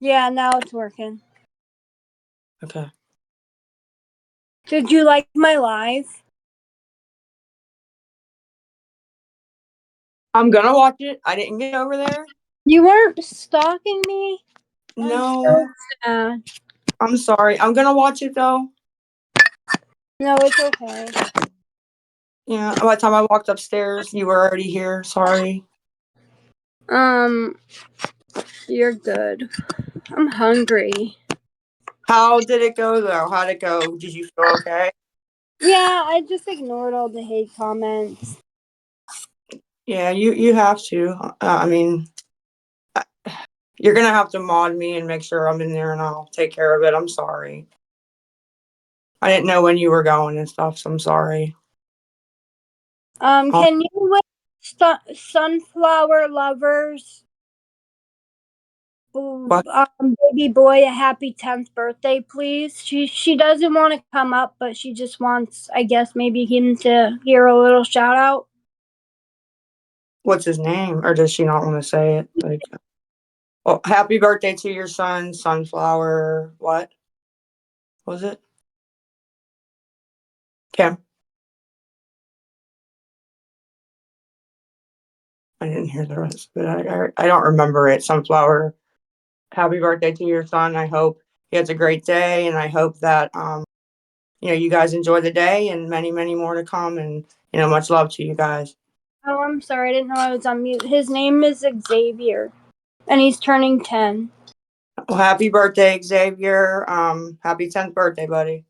Yeah, now it's working. Okay. Did you like my live? I'm gonna watch it. I didn't get over there. You weren't stalking me? I'm No, so sad. I'm sorry. I'm gonna watch it though. No, it's okay. Yeah, by the time I walked upstairs, you were already here. Sorry. Um, you're good. I'm hungry. How did it go though? How'd it go? Did you feel okay? Yeah, I just ignored all the hate comments. Yeah, you have to. I mean, uh, you're gonna have to mod me and make sure I'm in there, and I'll take care of it. I'm sorry. I didn't know when you were going and stuff, so I'm sorry. Um, Can you wish sunflower lovers, what? baby boy, a happy 10th birthday, please? She doesn't want to come up, but she just wants, I guess, maybe him to hear a little shout out. What's his name? Or does she not want to say it? Like, oh, happy birthday to your son, Sunflower. What was it? Kim. I didn't hear the rest of it. I don't remember it. Sunflower. Happy birthday to your son. I hope he has a great day, and I hope that you guys enjoy the day and many, many more to come. And much love to you guys. Oh, I'm sorry, I didn't know I was on mute. His name is Xavier, and he's turning 10. Well, happy birthday, Xavier. Happy 10th birthday, buddy.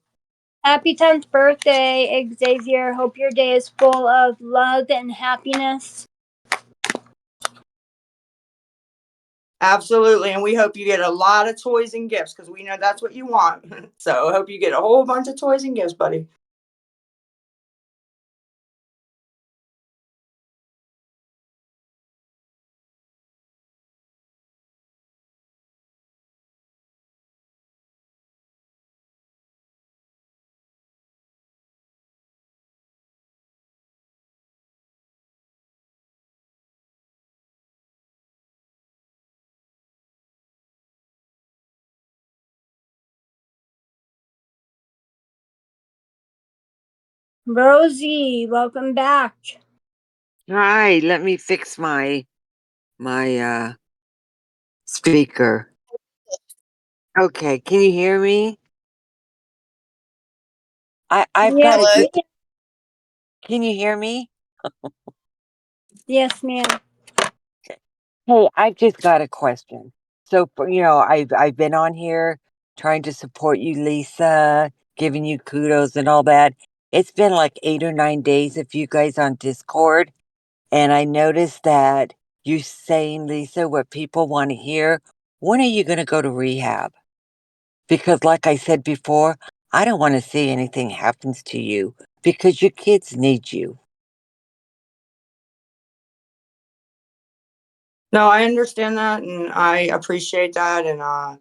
Happy 10th birthday, Xavier. Hope your day is full of love and happiness. Absolutely, and we hope you get a lot of toys and gifts because we know that's what you want. So I hope you get a whole bunch of toys and gifts, buddy. Rosie, welcome back. Hi, let me fix my speaker. Okay, can you hear me? I've Yes, got a good. ma'am. Can you hear me? Yes, ma'am. Hey, I've just got a question. So, I've been on here trying to support you, Lisa, giving you kudos and all that. It's been like 8 or 9 days of you guys on Discord, and I noticed that you saying, Lisa, what people want to hear. When are you going to go to rehab? Because, like I said before, I don't want to see anything happens to you because your kids need you. No, I understand that, and I appreciate that, and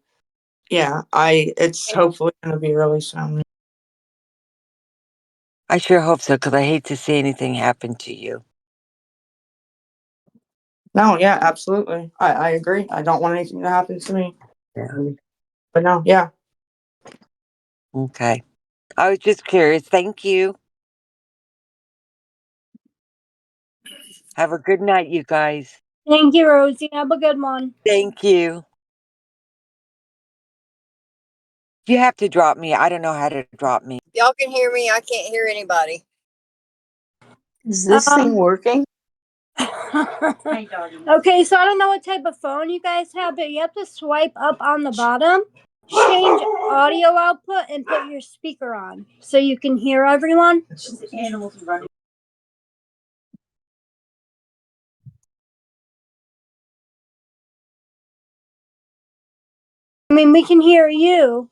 yeah, it's hopefully going to be really soon. I sure hope so because I hate to see anything happen to you. No, yeah, absolutely. I agree. I don't want anything to happen to me. Yeah. But no, yeah. Okay. I was just curious. Thank you. Have a good night, you guys. Thank you, Rosie. Have a good one. Thank you. You have to drop me. I don't know how to drop me. Y'all can hear me. I can't hear anybody. Is this thing working? Okay, so I don't know what type of phone you guys have, but you have to swipe up on the bottom, change audio output, and put your speaker on so you can hear everyone. I mean, we can hear you.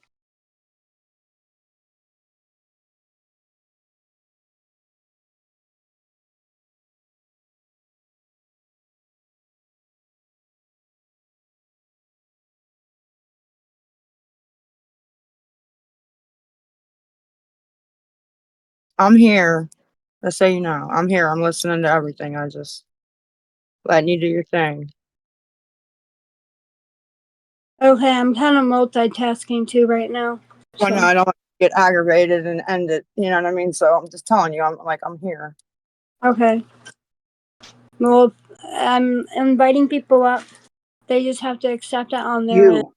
I'm here. Just so you know, I'm here. I'm listening to everything. I just letting you do your thing. Okay, I'm kind of multitasking too right now. Well, no, I don't want to get aggravated and end it. You know what I mean? So I'm just telling you, I'm here. Okay. Well, I'm inviting people up. They just have to accept it on their end. You.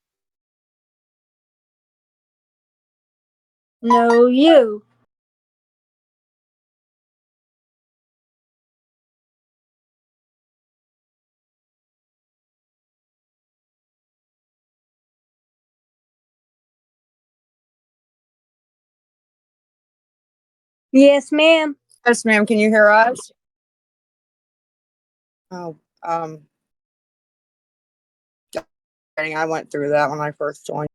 No, you. Yes, ma'am. Yes, ma'am. Can you hear us? Oh, I went through that when I first joined.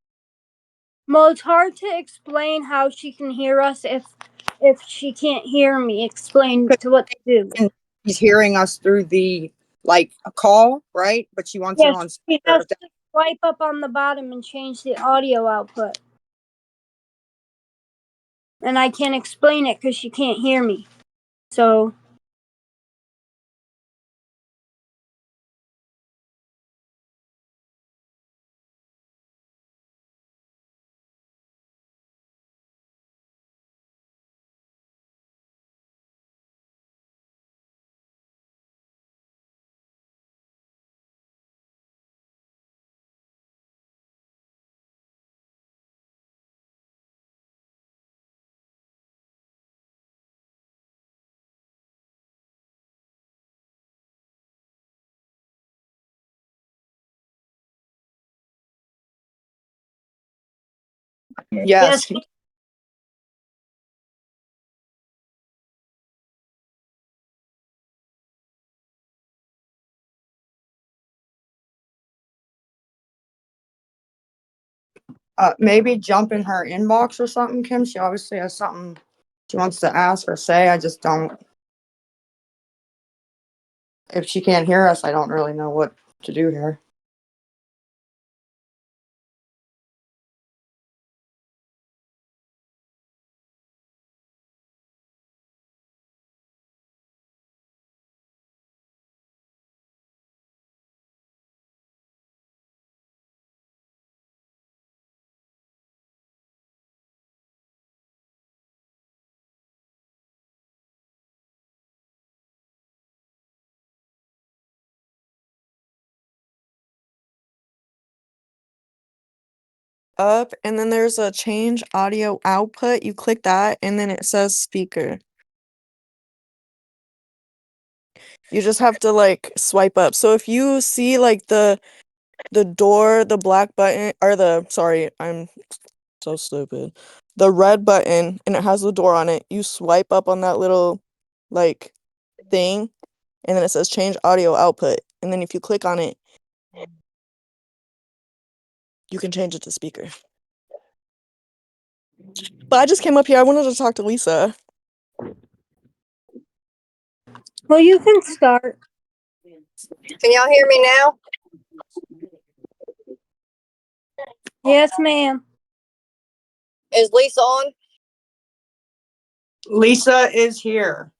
Well, it's hard to explain how she can hear us if she can't hear me. Explain to what to do. And she's hearing us through the a call, right? But she wants it Yes, on she speaker. has to swipe up on the bottom and change the audio output. And I can't explain it because she can't hear me. So Yes. yes. Maybe jump in her inbox or something, Kim. She obviously has something she wants to ask or say. I just don't. If she can't hear us, I don't really know what to do here. Up and then there's a change audio output. You click that and then it says speaker. You just have to swipe up. So if you see the door, the black button or I'm so stupid. The red button and it has the door on it. You swipe up on that little thing and then it says change audio output. And then if you click on it, you can change it to speaker. But I just came up here. I wanted to talk to Lisa. Well, you can start. Can y'all hear me now? Yes, ma'am. Is Lisa on? Lisa is here.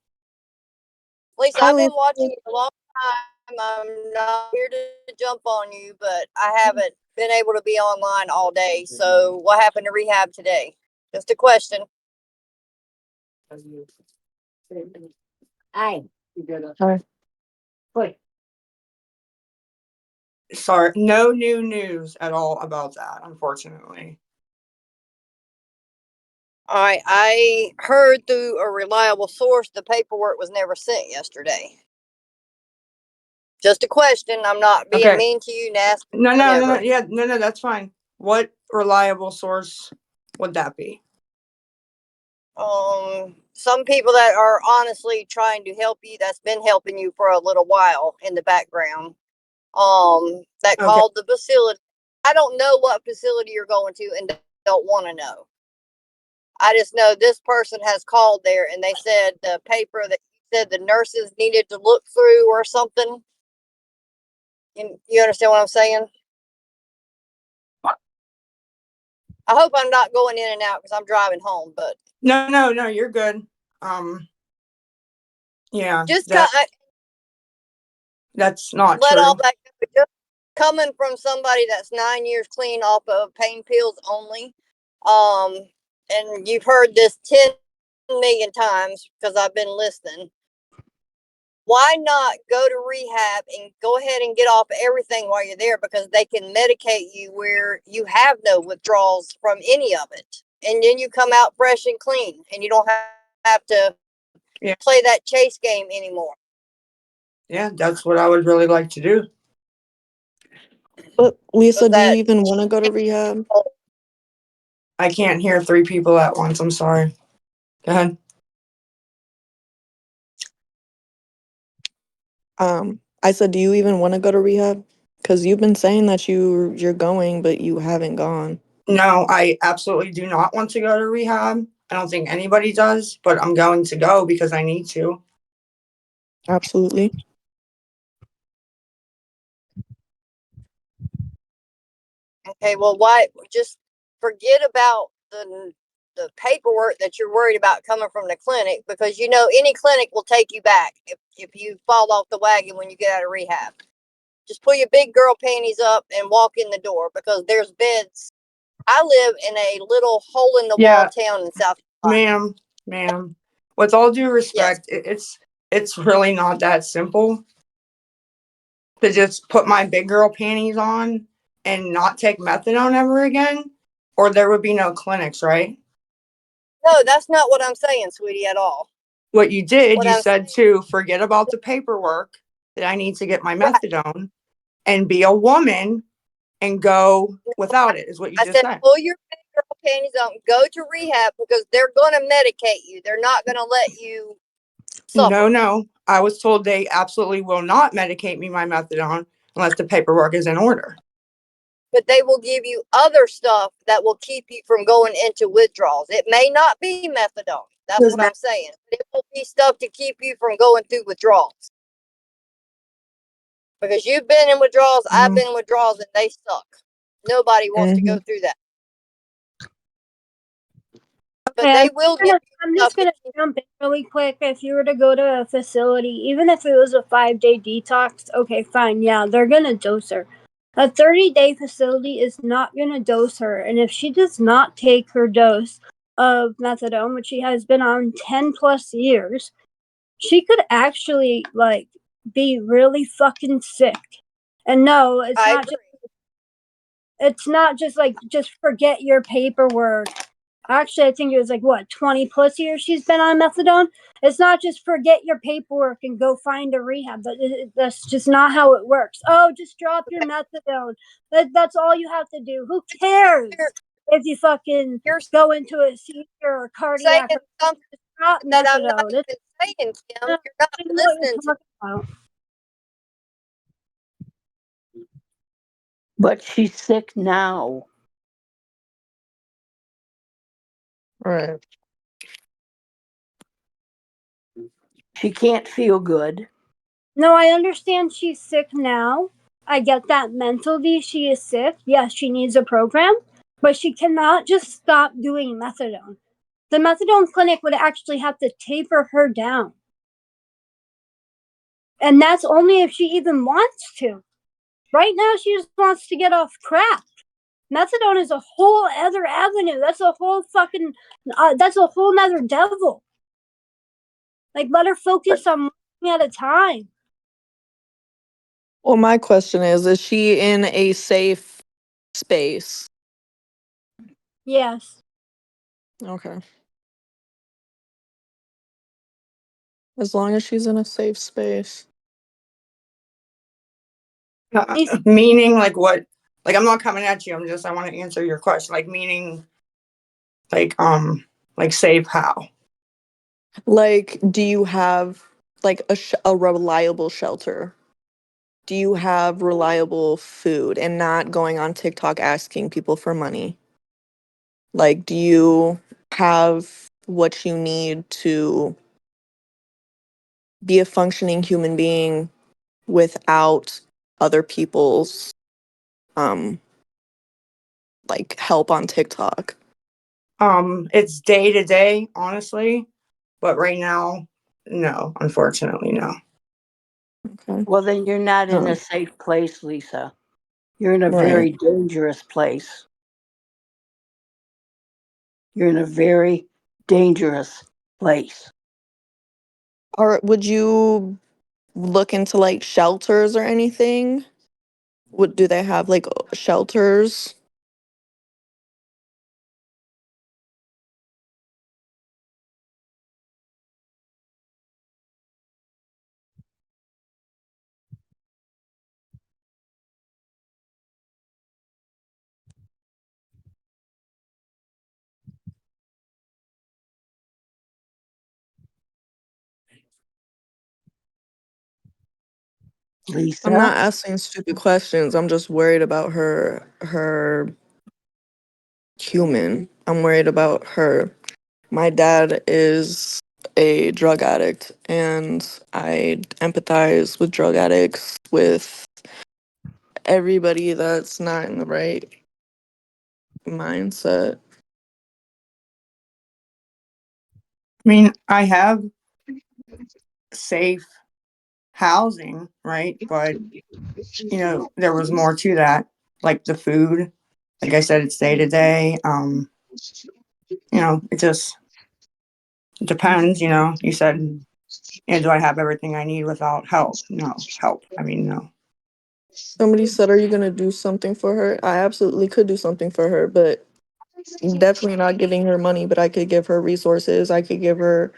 Lisa, Hi, I've been Lisa. watching you a long time. I'm not here to jump on you, but I haven't been able to be online all day. So what happened to rehab today? Just a question. Hi. Hi. Sorry, no new news at all about that, unfortunately. All right, I heard through a reliable source the paperwork was never sent yesterday. Just a question. I'm not being Okay. mean to you, nasty, No, whatever. yeah, no, that's fine. What reliable source would that be? Some people that are honestly trying to help you, that's been helping you for a little while in the background. That Okay. called the facility. I don't know what facility you're going to and don't want to know. I just know this person has called there and they said the paper that you said the nurses needed to look through or something. You understand what I'm saying? I hope I'm not going in and out because I'm driving home, but No, you're good. Yeah, just that's not let all true. that go. coming from somebody that's 9 years clean off of pain pills only, and you've heard this 10 million times because I've been listening. Why not go to rehab and go ahead and get off everything while you're there, because they can medicate you where you have no withdrawals from any of it. And then you come out fresh and clean and you don't have to play that chase game anymore. Yeah, that's what I would really like to do. But Lisa, do you That even want to go to rehab? I can't hear 3 people at once. I'm sorry. Go ahead. I said, do you even want to go to rehab? Because you've been saying that you're going, but you haven't gone. No, I absolutely do not want to go to rehab. I don't think anybody does, but I'm going to go because I need to. Absolutely. Okay, well, why just forget about the paperwork that you're worried about coming from the clinic, because you know any clinic will take you back if you fall off the wagon when you get out of rehab. Just pull your big girl panties up and walk in the door, because there's beds. I live in a little hole in the wall town in South Carolina. Ma'am, with all due Yes. respect, it's really not that simple to just put my big girl panties on and not take methadone ever again, or there would be no clinics, right? No, that's not what I'm saying, sweetie, at all. What you did, What you I'm said to forget about the paperwork, that I need to get my right. methadone and be a woman and go without it, is what you I just said, said. pull your big girl panties on, go to rehab, because they're going to medicate you. They're not going to let you suffer. No. I was told they absolutely will not medicate me my methadone unless the paperwork is in order. But they will give you other stuff that will keep you from going into withdrawals. It may not be methadone. That's what I'm saying. It will be stuff to keep you from going through withdrawals. Because you've been in withdrawals, I've been in withdrawals, and they suck. Nobody wants to go through that. But Okay, they will give you I'm stuff just gonna to keep. jump in really quick. If you were to go to a facility, even if it was a 5-day detox, okay, fine, yeah, they're gonna dose her. A 30-day facility is not gonna dose her, and if she does not take her dose of methadone, which she has been on 10 plus years, she could actually be really fucking sick. And no, it's not just just forget your paperwork. Actually, I think it was 20 plus years she's been on methadone. It's not just forget your paperwork and go find a rehab. That's just not how it works. Oh, just drop your methadone. That's all you have to do. Who cares if you fucking You're go into a seizure or saying cardiac? something Drop that I'm not methadone. even saying, Kim. I You're not know what listening you're to talking about. But she's sick now. Right. She can't feel good. No, I understand she's sick now. I get that mentally she is sick. Yes, she needs a program, but she cannot just stop doing methadone. The methadone clinic would actually have to taper her down. And that's only if she even wants to. Right now, she just wants to get off crack. Methadone is a whole other avenue. That's a whole fucking, that's a whole nother devil. Let her focus on one thing at a time. Well, my question is she in a safe space? Yes. Okay. As long as she's in a safe space. Meaning what? I'm not coming at you. I want to answer your question. Meaning, safe how? Do you have a reliable shelter? Do you have reliable food and not going on TikTok asking people for money? Do you have what you need to be a functioning human being without other people's um help on TikTok? It's day to day, honestly, but right now, no, unfortunately, no. Okay. Well, then you're not in Oh. a safe place, Lisa. You're in a Right. very dangerous place. You're in a very dangerous place. Or would you look into like shelters or anything? What do they have like shelters? I'm Lisa, not asking stupid questions. I'm just worried about her human. I'm worried about her. My dad is a drug addict and I empathize with drug addicts, with everybody that's not in the right mindset. I mean, I have safe housing, right? But there was more to that, like the food. Like I said, it's day to day. It just depends. You said, do I have everything I need without help? No, help. I mean, no. Somebody said, "Are you gonna do something for her?" I absolutely could do something for her, but definitely not giving her money. But I could give her resources. I could give her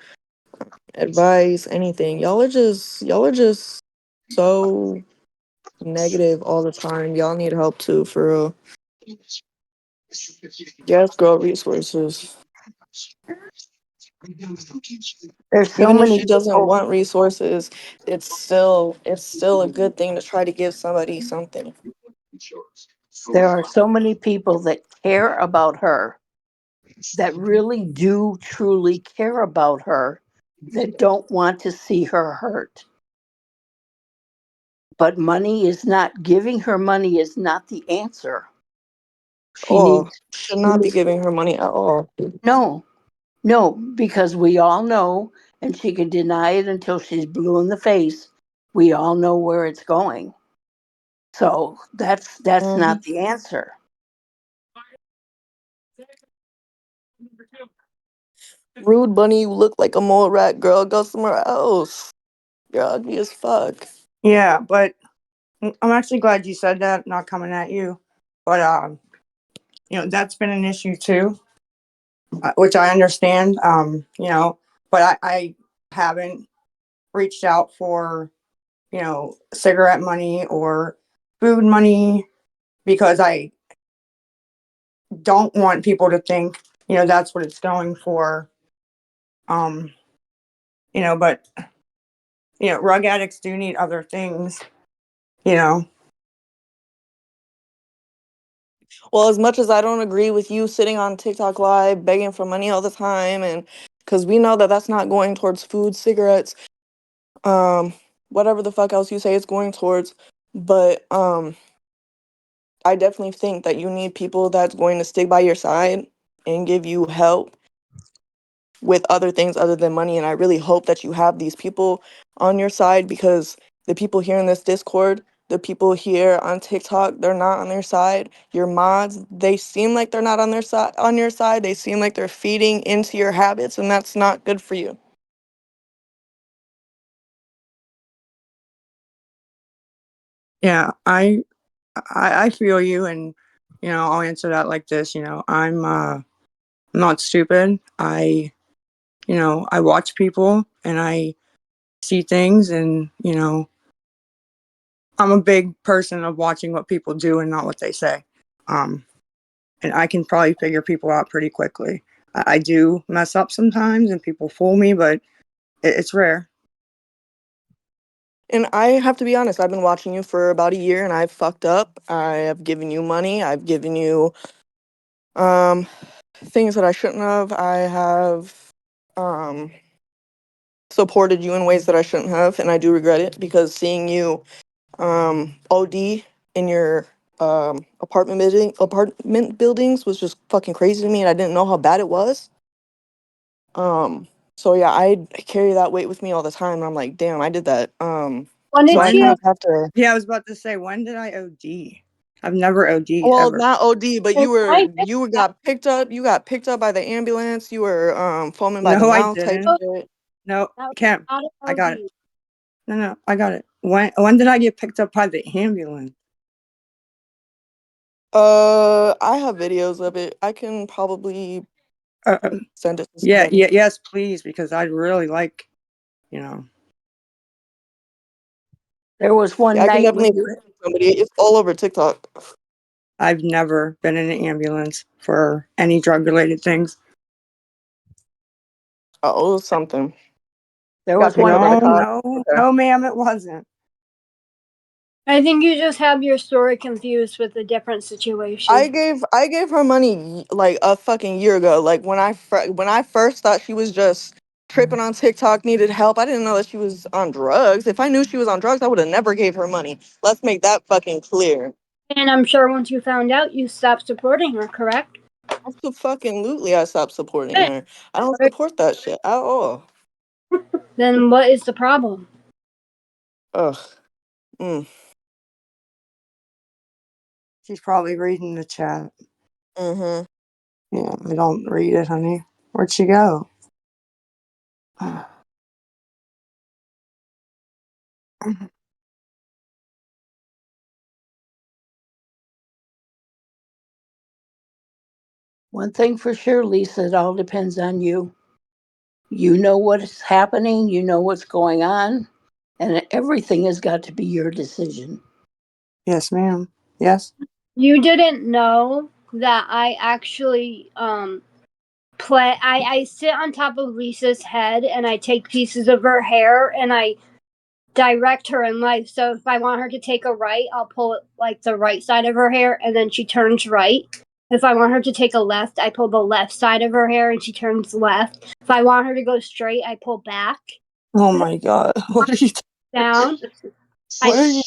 advice, anything. Y'all are just so negative all the time. Y'all need help too, for real. Yes, girl, resources. there's so Even if she many doesn't people. want resources, it's still a good thing to try to give somebody something. There are so many people that care about her, that really do truly care about her, that don't want to see her hurt. But money is not, giving her money is not the answer. She Or needs, should she not be needs giving her money at all. no, no, because we all know, and she can deny it until she's blue in the face. We all know where it's going. So that's Mhm. not the answer. Rude bunny, you look like a mole rat, girl. Go somewhere else. You're ugly as fuck. Yeah, but I'm actually glad you said that. Not coming at you, but that's been an issue too, which I understand. But I haven't reached out for cigarette money or food money because I don't want people to think that's what it's going for. Um, but rug addicts do need other things. You know. Well, as much as I don't agree with you sitting on TikTok live begging for money all the time, and because we know that that's not going towards food, cigarettes, um, whatever the fuck else you say it's going towards, but I definitely think that you need people that's going to stick by your side and give you help with other things other than money. And I really hope that you have these people on your side, because the people here in this Discord, the people here on TikTok, they're not on their side. Your mods, they seem like they're not on your side. They seem like they're feeding into your habits, and that's not good for you. Yeah, I feel you, and I'll answer that like this. I'm not stupid. I watch people and I see things, and I'm a big person of watching what people do and not what they say. Um, and I can probably figure people out pretty quickly. I do mess up sometimes, and people fool me, but it's rare. And I have to be honest, I've been watching you for about a year and I've fucked up. I have given you money. I've given you um things that I shouldn't have. I have um supported you in ways that I shouldn't have, and I do regret it, because seeing you OD in your apartment buildings was just fucking crazy to me, and I didn't know how bad it was. Um so yeah, I carry that weight with me all the time, and I'm like, damn, I did that. When So did I she kind When? of have to. Yeah, I was about to say, when did I OD? I've never OD'd Well, ever. not OD, but Well, you got picked up. You got picked up by the ambulance. You were foaming by the No, I mouth type didn't. shit. No, that was Kim, not an I got it. OD. No, I got it. When did I get picked up by the ambulance? I have videos of it. I can probably Uh, send it to yeah, somebody. yes, please, because I'd really like, you know. There was Yeah, one I can night definitely when send you it to somebody. It's all over TikTok. I've never been in an ambulance for any drug related things. Oh, it was something. there Got was picked one up by the No, cops. no, Okay. no, ma'am, it wasn't. I think you just have your story confused with a different situation. I gave her money like a fucking year ago. Like when I first thought she was just tripping on TikTok, needed help. I didn't know that she was on drugs. If I knew she was on drugs, I would have never gave her money. Let's make that fucking clear. And I'm sure once you found out, you stopped supporting her, correct? Absolutely, I stopped supporting Good. her. I don't support that shit at all. Then what is the problem? Ugh. Mm. She's probably reading the chat. Mm-hmm. Yeah, I don't read it, honey. Where'd she go? one thing for sure, Lisa, it all depends on you. You know what's happening, you know what's going on, and everything has got to be your decision. Yes, ma'am. Yes. You didn't know that I actually play. I sit on top of Lisa's head and I take pieces of her hair and I direct her in life. So if I want her to take a right, I'll pull it like the right side of her hair and then she turns right. If I want her to take a left, I pull the left side of her hair and she turns left. If I want her to go straight, I pull back, Oh my God. What are you? down. What I are you?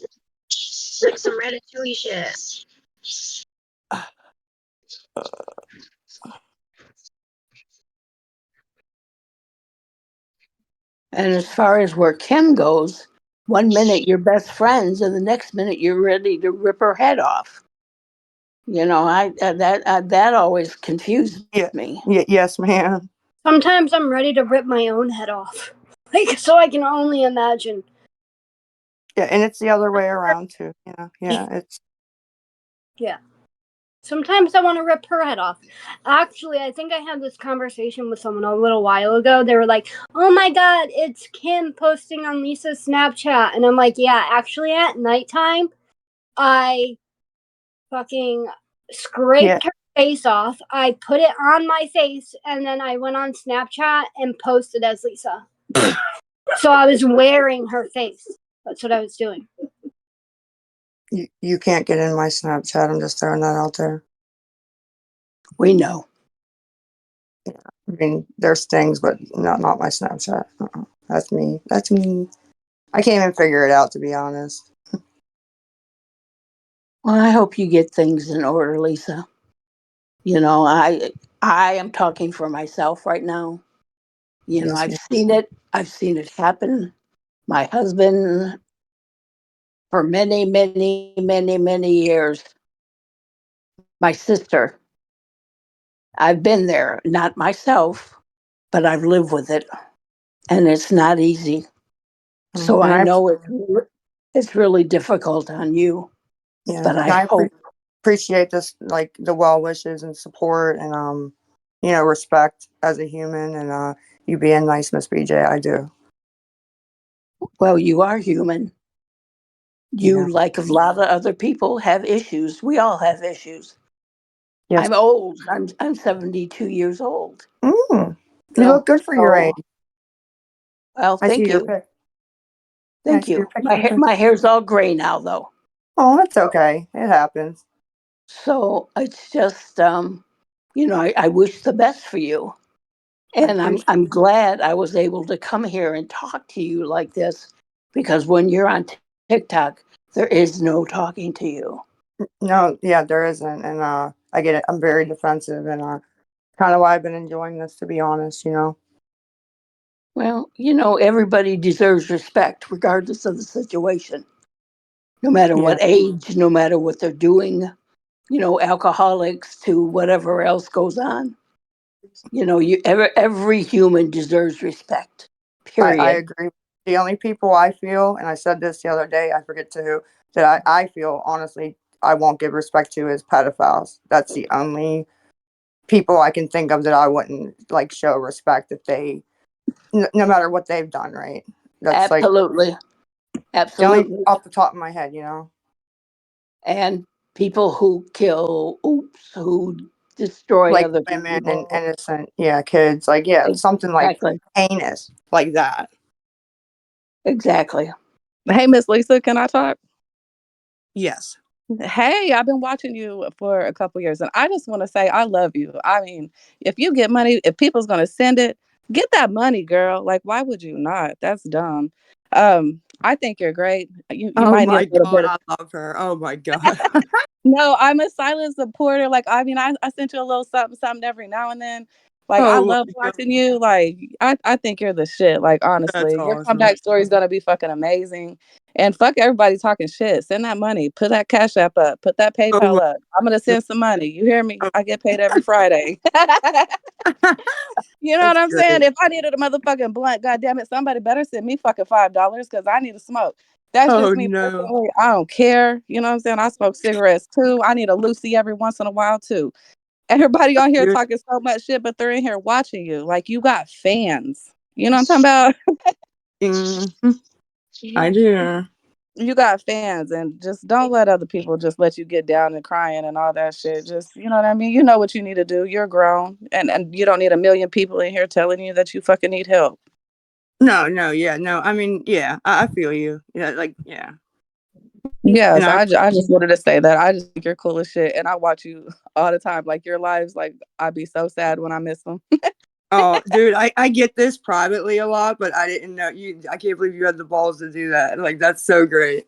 Like some ratatouille shit. And as far as where Kim goes, one minute you're best friends, and the next minute you're ready to rip her head off. You know, that always confused Yeah. me. Yes, ma'am. sometimes I'm ready to rip my own head off. Like so I can only imagine. Yeah, and it's the other way around too. Yeah, it's Yeah. Sometimes I want to rip her head off. Actually, I think I had this conversation with someone a little while ago. They were like, "Oh my god, it's Kim posting on Lisa's Snapchat." And I'm like, "Yeah, actually at nighttime, I fucking yeah. scraped her face off. I put it on my face and then I went on Snapchat and posted as Lisa." So I was wearing her face. That's what I was doing. You can't get in my Snapchat. I'm just throwing that out there. We know. I mean, there's things, but not my Snapchat. That's me. That's me. I can't even figure it out, to be honest. Well, I hope you get things in order, Lisa. You know, I am talking for myself right now. You know, Yes, I've ma'am. seen it. I've seen it happen. My husband, for many, many, many, many years. My sister. I've been there, not myself, but I've lived with it, and it's not easy. So And I I, know it's really difficult on you, yeah, but I and I hope. appreciate this, like the well wishes and support, and respect as a human, and you being nice, Miss BJ. I do. Well, you are human. You, Yeah. like a lot of other people, have issues. We all have issues. Yes. I'm old. I'm 72 years old. Mm, you Yeah. look good for your age. So, well, I see thank your you. pic. Yeah, I Thank see your you. picture too. My hair's all gray now, though. Oh, that's okay. It happens. So it's just, I wish the best for you. I And appreciate. I'm glad I was able to come here and talk to you like this, because when you're on TikTok, there is no talking to you. No, yeah, there isn't, and I get it. I'm very defensive, and kind of why I've been enjoying this, to be honest. Well, everybody deserves respect regardless of the situation. no matter Yeah. what age, no matter what they're doing, alcoholics to whatever else goes on. Every human deserves respect, I period. agree. The only people I feel, and I said this the other day, I forget to who, that I feel honestly I won't give respect to is pedophiles. That's the only people I can think of that I wouldn't like show respect if they, no matter what they've done, right? That's like Absolutely. the only Absolutely. off the top of my head, you know? And people who kill, who destroy Like other women and people. innocent, yeah, kids, like, yeah, something like Exactly. heinous like that. Exactly. Hey, Miss Lisa, can I talk? Yes. Hey, I've been watching you for a couple years, and I just want to say I love you. I mean, if you get money, if people's going to send it, get that money, girl. Like, why would you not? That's dumb. I think you're great. You Oh might need a my little bit God, of. I love her. Oh my God. No, I'm a silent supporter. Like, I mean, I sent you a little something, something every now and then. Like, I Oh love my God. watching you. Like, I think you're the shit. Like, That's honestly, your awesome. comeback story is gonna be fucking amazing. And fuck everybody talking shit. Send that money. Put that Cash App up. Put that Oh my PayPal up. I'm gonna God. send some money. You hear me? Oh, I get paid every Friday. You know what that's I'm saying? great. If I needed a motherfucking blunt, goddamn it, somebody better send me fucking $5 because I need to smoke. That's Oh just me no. personally. I don't care. You know what I'm saying? I smoke cigarettes too. I need a Lucy every once in a while too. Everybody on here Dude. talking so much shit, but they're in here watching you. Like you got fans. You know what I'm talking about? Mhm. I do. You got fans, and just don't let other people just let you get down and crying and all that shit. Just you know what I mean? You know what you need to do. You're grown, and you don't need a million people in here telling you that you fucking need help. No, no, yeah, no. I mean, yeah, I feel you. Yeah, like, yeah. And Yes, I, I just wanted to say that. I just think you're cool as shit, and I watch you all the time. Like your lives, like I'd be so sad when I miss them. oh, dude, I get this privately a lot, but I didn't know you. I can't believe you had the balls to do that. Like, that's so great.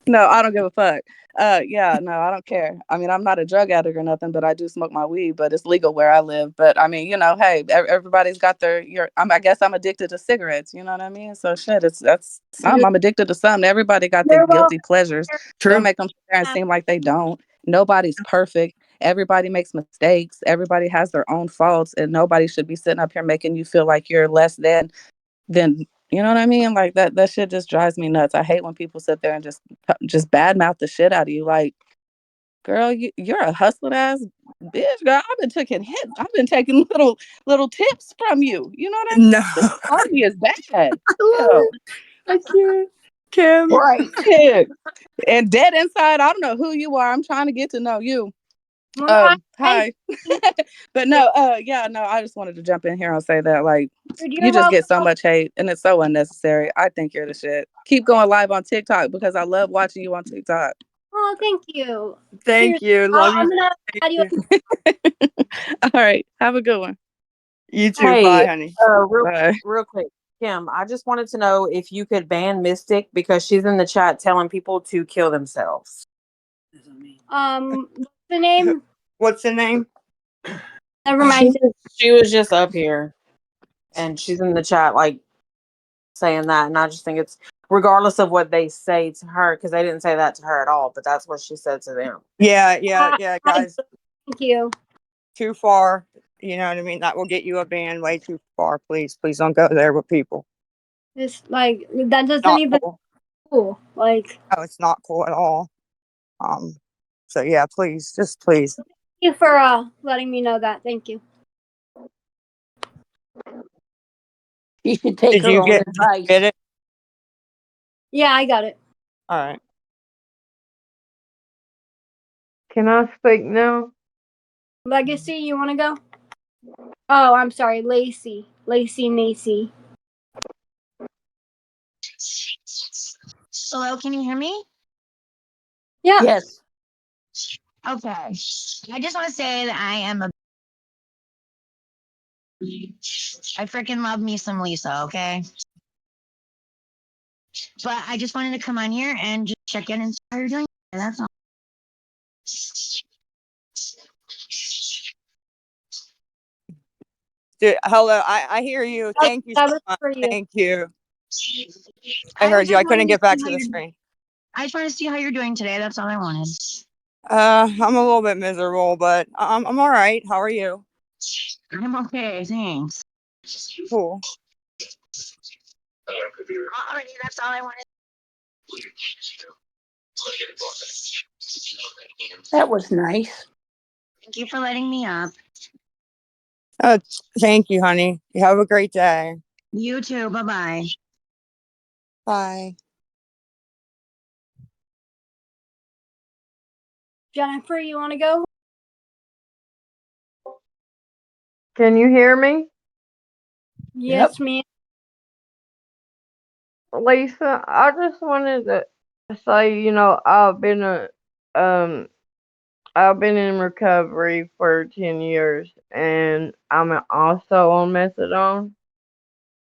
No, I don't give a fuck. Yeah, no, I don't care. I mean, I'm not a drug addict or nothing, but I do smoke my weed, but it's legal where I live. But I mean, hey, everybody's got I guess I'm addicted to cigarettes. You know what I mean? So shit, that's some. I'm addicted to some. Everybody got their You're welcome. guilty pleasures. Don't True. make them sit there and seem like they don't. Nobody's perfect. Everybody makes mistakes. Everybody has their own faults, and nobody should be sitting up here making you feel like you're less than then you know what I mean? Like that shit just drives me nuts. I hate when people sit there and just badmouth the shit out of you. Like, girl, you're a hustling ass bitch, girl. I've been taking hits. I've been taking little tips from you. You know what I mean? No. This party is bad. I love Hell, it. I can't. Kim. Right. shit. And dead inside, I don't know who you are. I'm trying to get to know you. Well, I Hi. But no, yeah, no, I just wanted to jump in here and say that, like, dude, you you're just welcome. get so much hate and it's so unnecessary. I think you're the shit. Keep going live on TikTok because I love watching you on TikTok. Oh, thank you. Thank Seriously, you. Love you. I'm gonna Thank add you. you. All right. Have a good one. You too. Bye, Hey, honey. Bye. real quick, Kim, I just wanted to know if you could ban Mystic because she's in the chat telling people to kill themselves. What's the name? What's the name? Never She mind. was, she was just up here and she's in the chat like saying that, and I just think it's regardless of what they say to her because they didn't say that to her at all, but that's what she said to them. Yeah, yeah, yeah, guys. Thank you. Too far. You know what I mean? That will get you a ban way too far. Please, please don't go there with people. It's like that doesn't Not even cool. cool. Like, No, it's not cool at all. Um, so yeah, please, just please. thank you for letting me know that. Thank you. She should take her own Did you get advice. it? Yeah, I got it. All right. Can I speak now? Legacy, you want to go? Oh, I'm sorry, Lacey. Lacey Macy. Hello, can you hear me? Yeah. Yes. Okay. I just want to say that I freaking love me some Lisa, okay? But I just wanted to come on here and just check in and see how you're doing. That's all. Dude, hello. I hear you. Thank you so That was much. for you. Thank you. I I was heard you. just I couldn't wanting to get see back how to the you're screen. I just want to see how you're doing today. That's all I wanted. I'm a little bit miserable, but I'm all right. How are you? I'm okay, thanks. Cool. Alrighty, that's all I wanted. That was nice. Thank you for letting me up. Uh, Thank you, honey. You have a great day. You too. Bye bye. Bye. Jennifer, you want to go? Can you hear me? Yep. Yes, ma'am. Lisa, I just wanted to say, um I've been in recovery for 10 years and I'm also on methadone.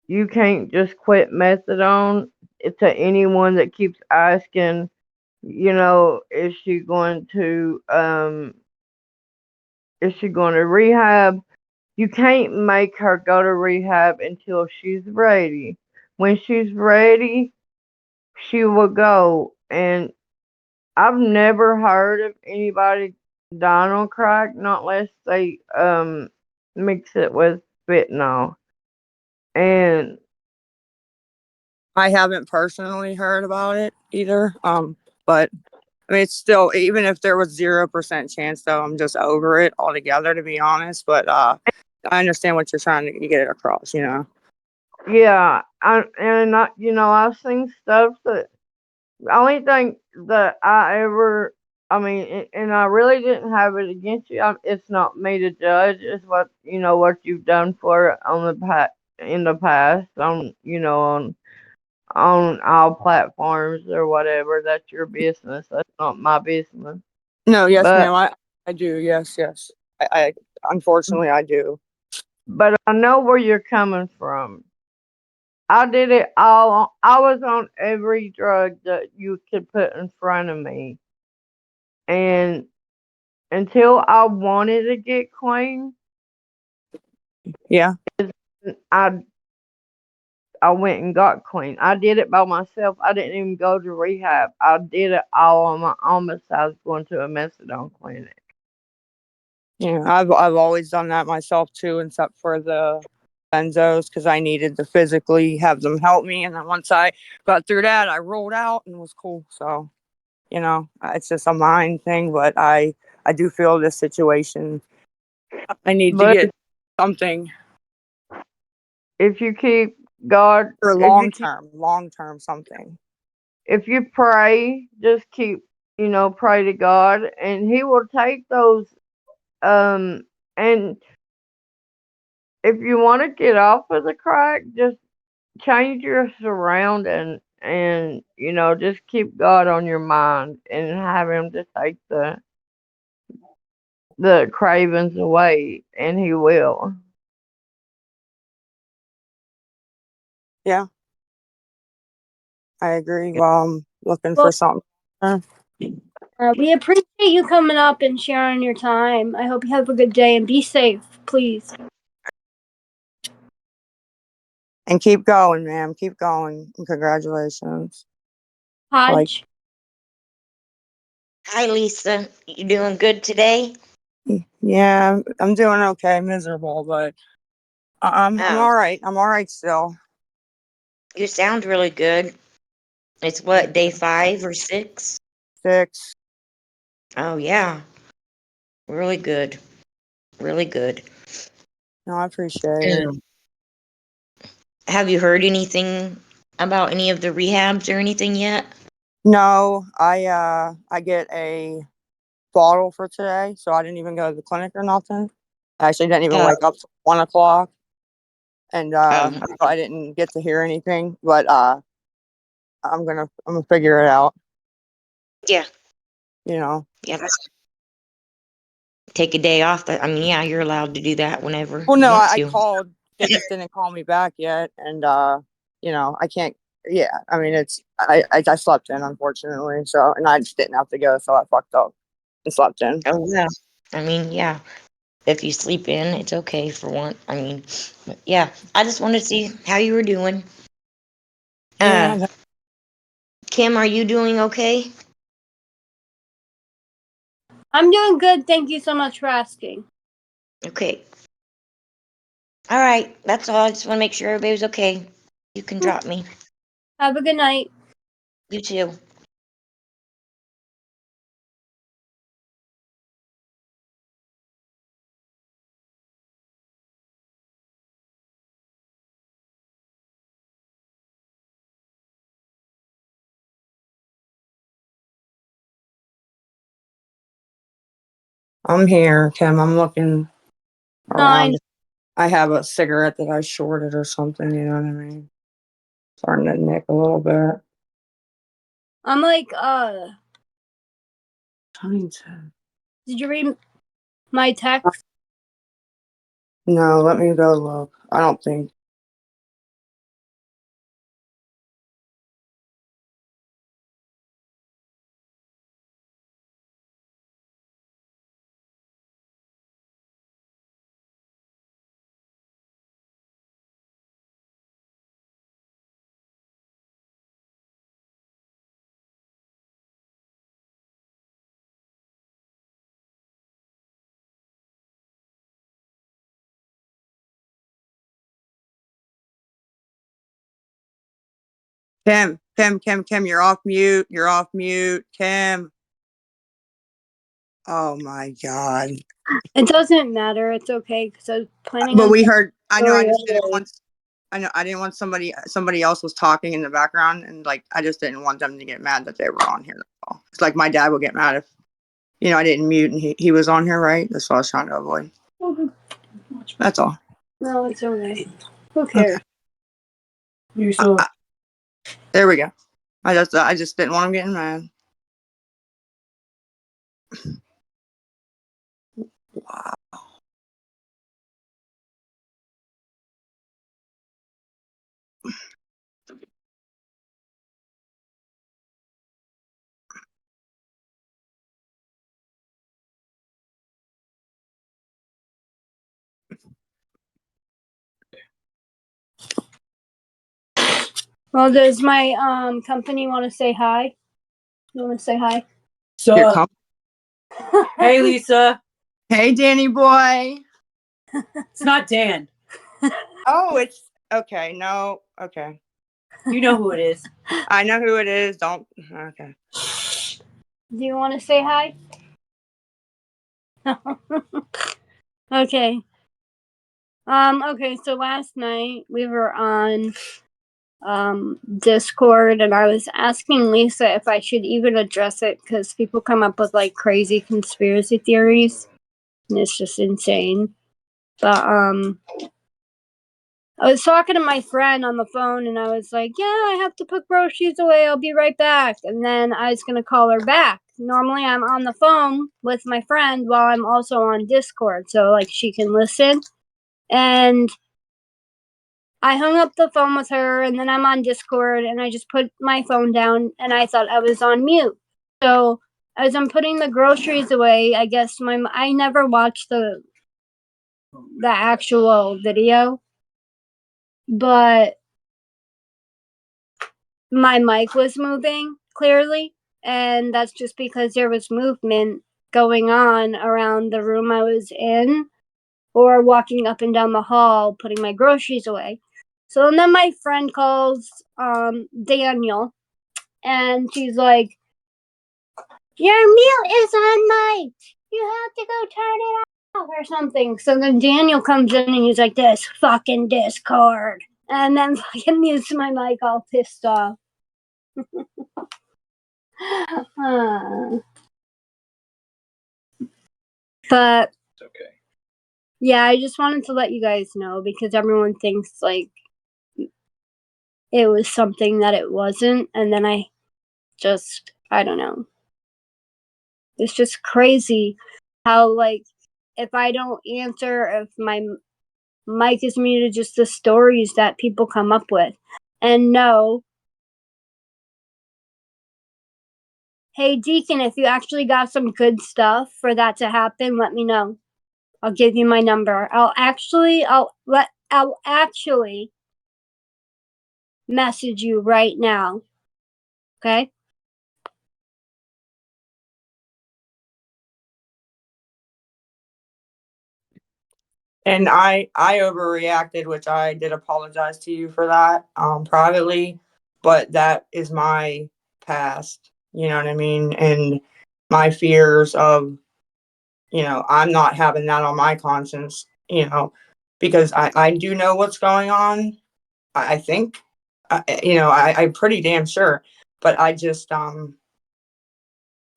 You can't just quit methadone to anyone that keeps asking, is she going to rehab? You can't make her go to rehab until she's ready. When she's ready, she will go. And I've never heard of anybody dying on crack, not unless they mix it with fentanyl. And I haven't personally heard about it either. But I mean, it's still, even if there was 0% chance, though, I'm just over it altogether, to be honest. But I understand what you're trying to get it across. yeah, I've seen stuff that the only thing that I mean, and I really didn't have it against you. It's not me to judge. It's what you've done for it in the past on all platforms or whatever. That's your business. That's not my business. No, yes, But ma'am. I do. Yes, yes. I unfortunately I do. but I know where you're coming from. I did it all. I was on every drug that you could put in front of me, and until I wanted to get clean, Yeah. I I went and got clean. I did it by myself. I didn't even go to rehab. I did it all on my own besides going to a methadone clinic. Yeah, I've always done that myself too, except for the benzos because I needed to physically have them help me, and then once I got through that, I rolled out and it was cool. So it's just a mind thing, but I do feel this situation. I need to But get something if you keep God, for long term something. if you pray, just keep, pray to God, and He will take those. And if you want to get off of the crack, just change your surrounding, and just keep God on your mind and have Him to take the cravings away, and He will. Yeah, I agree. Well, I'm looking Well, for something. we appreciate you coming up and sharing your time. I hope you have a good day and be safe, please. And keep going, ma'am. Keep going. And congratulations. Like, Hodge. Hi, Lisa. You doing good today? yeah, I'm doing okay. Miserable, but I'm Oh, all right. I'm all right still. you sound really good. It's what, day 5 or 6? 6. Oh, yeah. Really good. Really good. No, I appreciate it. Um, have you heard anything about any of the rehabs or anything yet? No, I get a bottle for today, so I didn't even go to the clinic or nothing. I actually didn't even Oh, wake up till 1 o'clock, and oh, I didn't get to hear anything. But I'm gonna figure it out. yeah. You know. Yeah, take a day off. I mean, yeah, you're allowed to do that whenever Well, you no, want I to. called. They just didn't call me back yet, and I can't. Yeah, I mean, I slept in, unfortunately, so, and I just didn't have to go, so I fucked up and slept in. Oh, yeah. I mean, yeah. If you sleep in, it's okay for one. I mean, but yeah. I just wanted to see how you were doing. Uh, Yeah, Kim, are you doing okay? I'm doing good. Thank you so much for asking. Okay. All right. That's all. I just want to make sure everybody's okay. You can drop me. Have a good night. You too. I'm here, Kim. I'm looking Fine. around. I have a cigarette that I shorted or something, you know what I mean? Starting to nick a little bit. I'm like, Trying to. did you read my text? No, let me go look. I don't think. Kim, you're off mute. You're off mute. Kim. Oh my God. It doesn't matter. It's okay because I was planning But on we telling heard, the I know, I story just didn't anyway. want, I know, I didn't want somebody else was talking in the background and like, I just didn't want them to get mad that they were on here. That's all. It's like my dad would get mad if, I didn't mute and he was on here, right? That's what I was trying to avoid. That's all. No, it's okay. Who Okay. cares? You're so. There we go. I just didn't want him getting mad. Wow. Well, does my company want to say hi? You want to say hi? Here, come. Hey, Lisa. Hey, Danny boy. It's not Dan. Oh, it's okay. No, okay. You know who it is. I know who it is. Don't. Okay. Do you want to say hi? Okay. Okay, so last night we were on Discord and I was asking Lisa if I should even address it because people come up with like crazy conspiracy theories and it's just insane. But I was talking to my friend on the phone and I was like, yeah, I have to put groceries away. I'll be right back. And then I was going to call her back. Normally I'm on the phone with my friend while I'm also on Discord. So like she can listen. And I hung up the phone with her and then I'm on Discord and I just put my phone down and I thought I was on mute. So as I'm putting the groceries away, I guess I never watched the actual video, but my mic was moving clearly, and that's just because there was movement going on around the room I was in or walking up and down the hall putting my groceries away. So and then my friend calls Daniel and she's like, your mute is on mic. You have to go turn it off or something. So then Daniel comes in and he's like, this fucking Discord. And then fucking mutes my mic all pissed off. But okay. Yeah, I just wanted to let you guys know because everyone thinks like it was something that it wasn't, and then I don't know. It's just crazy how like if I don't answer, if my mic is muted, just the stories that people come up with. And no, hey Deacon, if you actually got some good stuff for that to happen, let me know. I'll give you my number. I'll actually message you right now. Okay? And I overreacted, which I did apologize to you for that privately, but that is my past, you know what I mean? And my fears of, I'm not having that on my conscience, because I do know what's going on. I think, I'm pretty damn sure, but I just,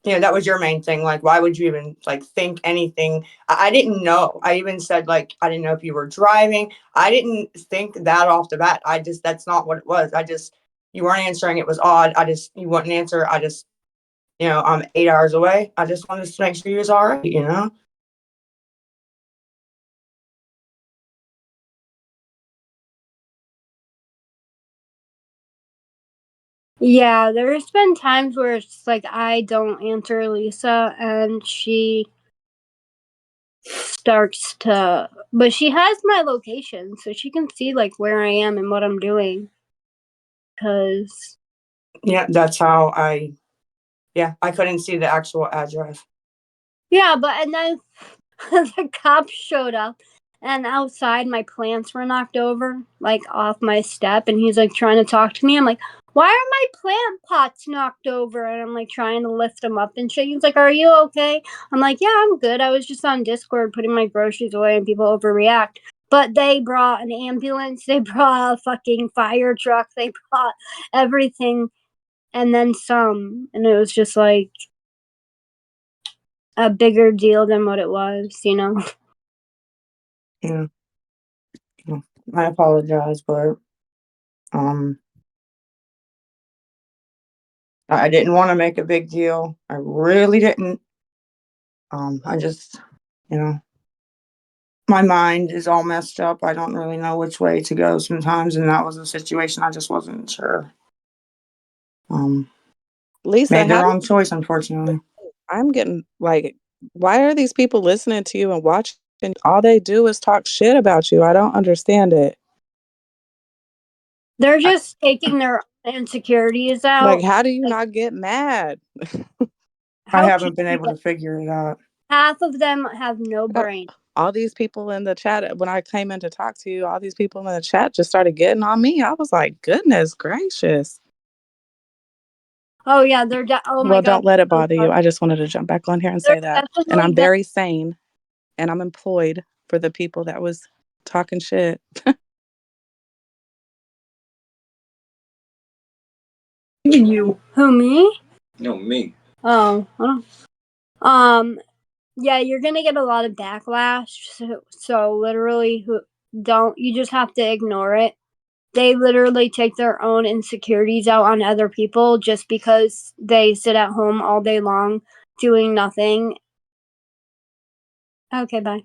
that was your main thing. Like, why would you even like think anything? I didn't know. I even said like I didn't know if you were driving. I didn't think that off the bat. That's not what it was. You weren't answering. It was odd. You wouldn't answer. I'm 8 hours away. I just wanted to make sure you was all right. Yeah, there's been times where it's like I don't answer Lisa and she starts to, but she has my location so she can see like where I am and what I'm doing. Cause Yeah, that's how I couldn't see the actual address. yeah, but and then the cops showed up and outside my plants were knocked over, like off my step, and he's like trying to talk to me. I'm like, why are my plant pots knocked over? And I'm like trying to lift them up and shit. He's like, are you okay? I'm like, yeah, I'm good. I was just on Discord putting my groceries away and people overreact. But they brought an ambulance, they brought a fucking fire truck, they brought everything and then some. And it was just like a bigger deal than what it was. Yeah. I apologize, but um I didn't want to make a big deal. I really didn't. I just, you know, my mind is all messed up. I don't really know which way to go sometimes, and that was a situation I just wasn't sure. Lisa, Made the how wrong choice, unfortunately. I'm getting like, why are these people listening to you and watching? All they do is talk shit about you. I don't understand it. They're just taking their insecurities Like, out. how do you not get mad? I How can haven't been you able get? to figure it out. Half of them have no Uh, brain. All these people in the chat, when I came in to talk to you, all these people in the chat just started getting on me. I was like, goodness gracious. Oh yeah, oh my Well, god. don't let it So bother you. I just wanted to jump back on here and they're say that. And definitely I'm very sane and I'm employed for the people that was talking shit. You. who, me? No, me. Oh, yeah, you're gonna get a lot of backlash. So literally, don't you just have to ignore it? They literally take their own insecurities out on other people just because they sit at home all day long doing nothing. Okay, bye.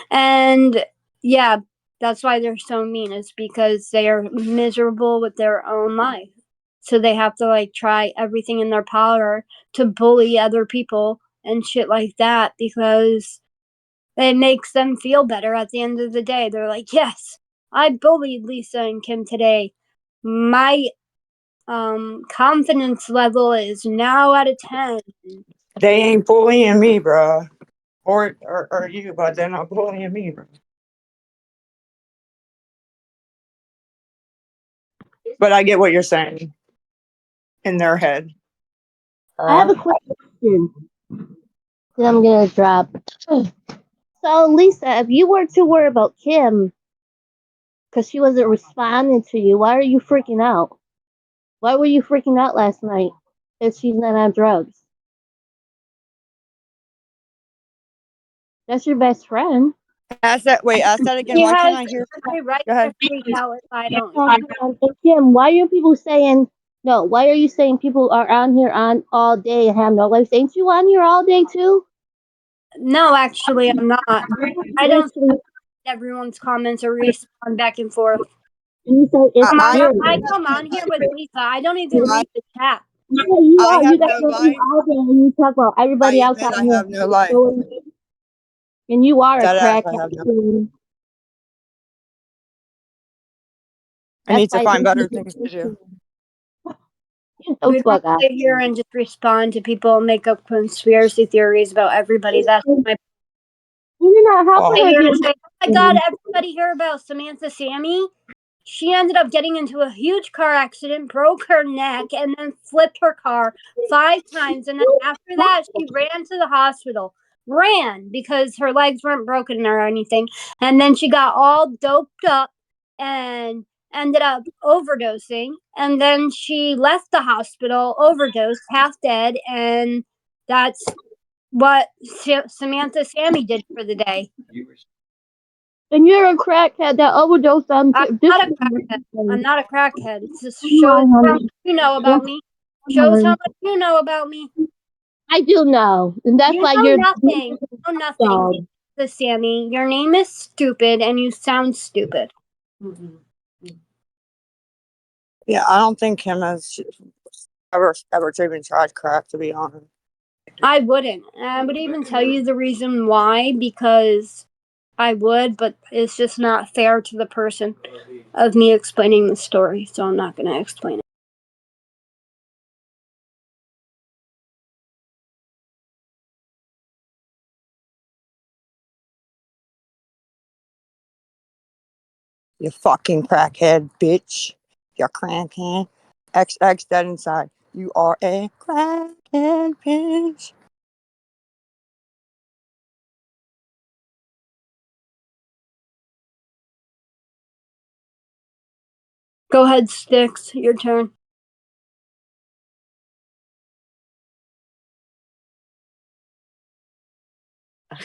And yeah, that's why they're so mean. It's because they are miserable with their own life. So they have to like try everything in their power to bully other people and shit like that because it makes them feel better at the end of the day. They're like, yes, I bullied Lisa and Kim today. My confidence level is now at a 10. They ain't bullying me, bro. Or you, but they're not bullying me, bro. But I get what you're saying in their head. I have a question that I'm gonna drop. So, Lisa, if you were to worry about Kim because she wasn't responding to you, why are you freaking out? Why were you freaking out last night if she's not on drugs? That's your best friend. Ask that again. He Why can't has I hear? every right Go to ahead. freak out if I don't. And Kim, why are people saying no? Why are you saying people are on here on all day and have no life? Ain't you on here all day too? No, actually, I'm not. I don't Seriously, everyone's comments or respond back and forth. and you say it's I weird. I come on here with Lisa. I don't even I read the chat. Yeah, you I are. You have guys no are on life. all day and you talk about I everybody else admit I on have no life. here. And you are a That ass I crackhead have no. too. I That's need to why find better things to do. So We don't fuck out. sit here and just respond to people and make up conspiracy theories about everybody. That's my You're not Oh, helping her. here to You're say, oh my god, everybody hear about Samantha Sammy? She ended up getting into a huge car accident, broke her neck, and then flipped her car 5 times. And then after that, she ran to the hospital. Ran because her legs weren't broken or anything. And then she got all doped up and ended up overdosing. And then she left the hospital, overdosed, half dead. And that's what Samantha Sammy did for the day. and you're a crackhead that overdosed on I'm this. not a crackhead. I'm not a crackhead. It just Come shows on, how honey. much you know about me. Shows how much you know about me. I do know, and that's You why know you're nothing. You know nothing. dog. The Sammy, your name is stupid and you sound stupid. yeah, I don't think Kim has ever even tried crack, to be honest. I wouldn't. I would even tell you the reason why, because I would, but it's just not fair to the person of me explaining the story, so I'm not going to explain it. You fucking crackhead, bitch. You crackhead. XX dead inside. You are a crackhead, bitch. Go ahead, Sticks. Your turn.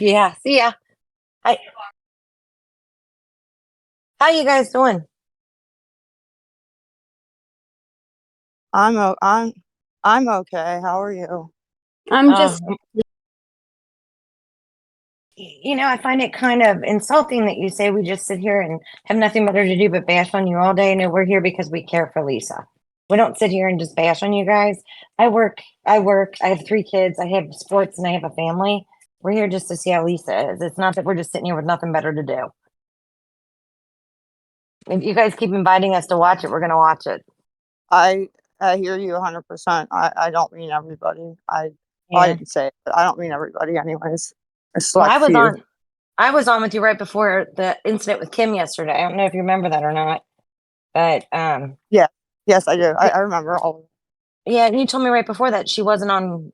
Yeah, see ya. Hi. How you guys doing? I'm okay. How are you? I'm just I find it kind of insulting that you say we just sit here and have nothing better to do but bash on you all day. And we're here because we care for Lisa. We don't sit here and just bash on you guys. I work. I have 3 kids. I have sports and I have a family. We're here just to see how Lisa is. It's not that we're just sitting here with nothing better to do. If you guys keep inviting us to watch it, we're going to watch it. I hear you 100%. I don't mean everybody. I Yeah. didn't say it, but I don't mean everybody anyways. A Well, select few. I was on with you right before the incident with Kim yesterday. I don't know if you remember that or not, but Yeah. Yes, I do. I remember all of it. yeah, and you told me right before that she wasn't on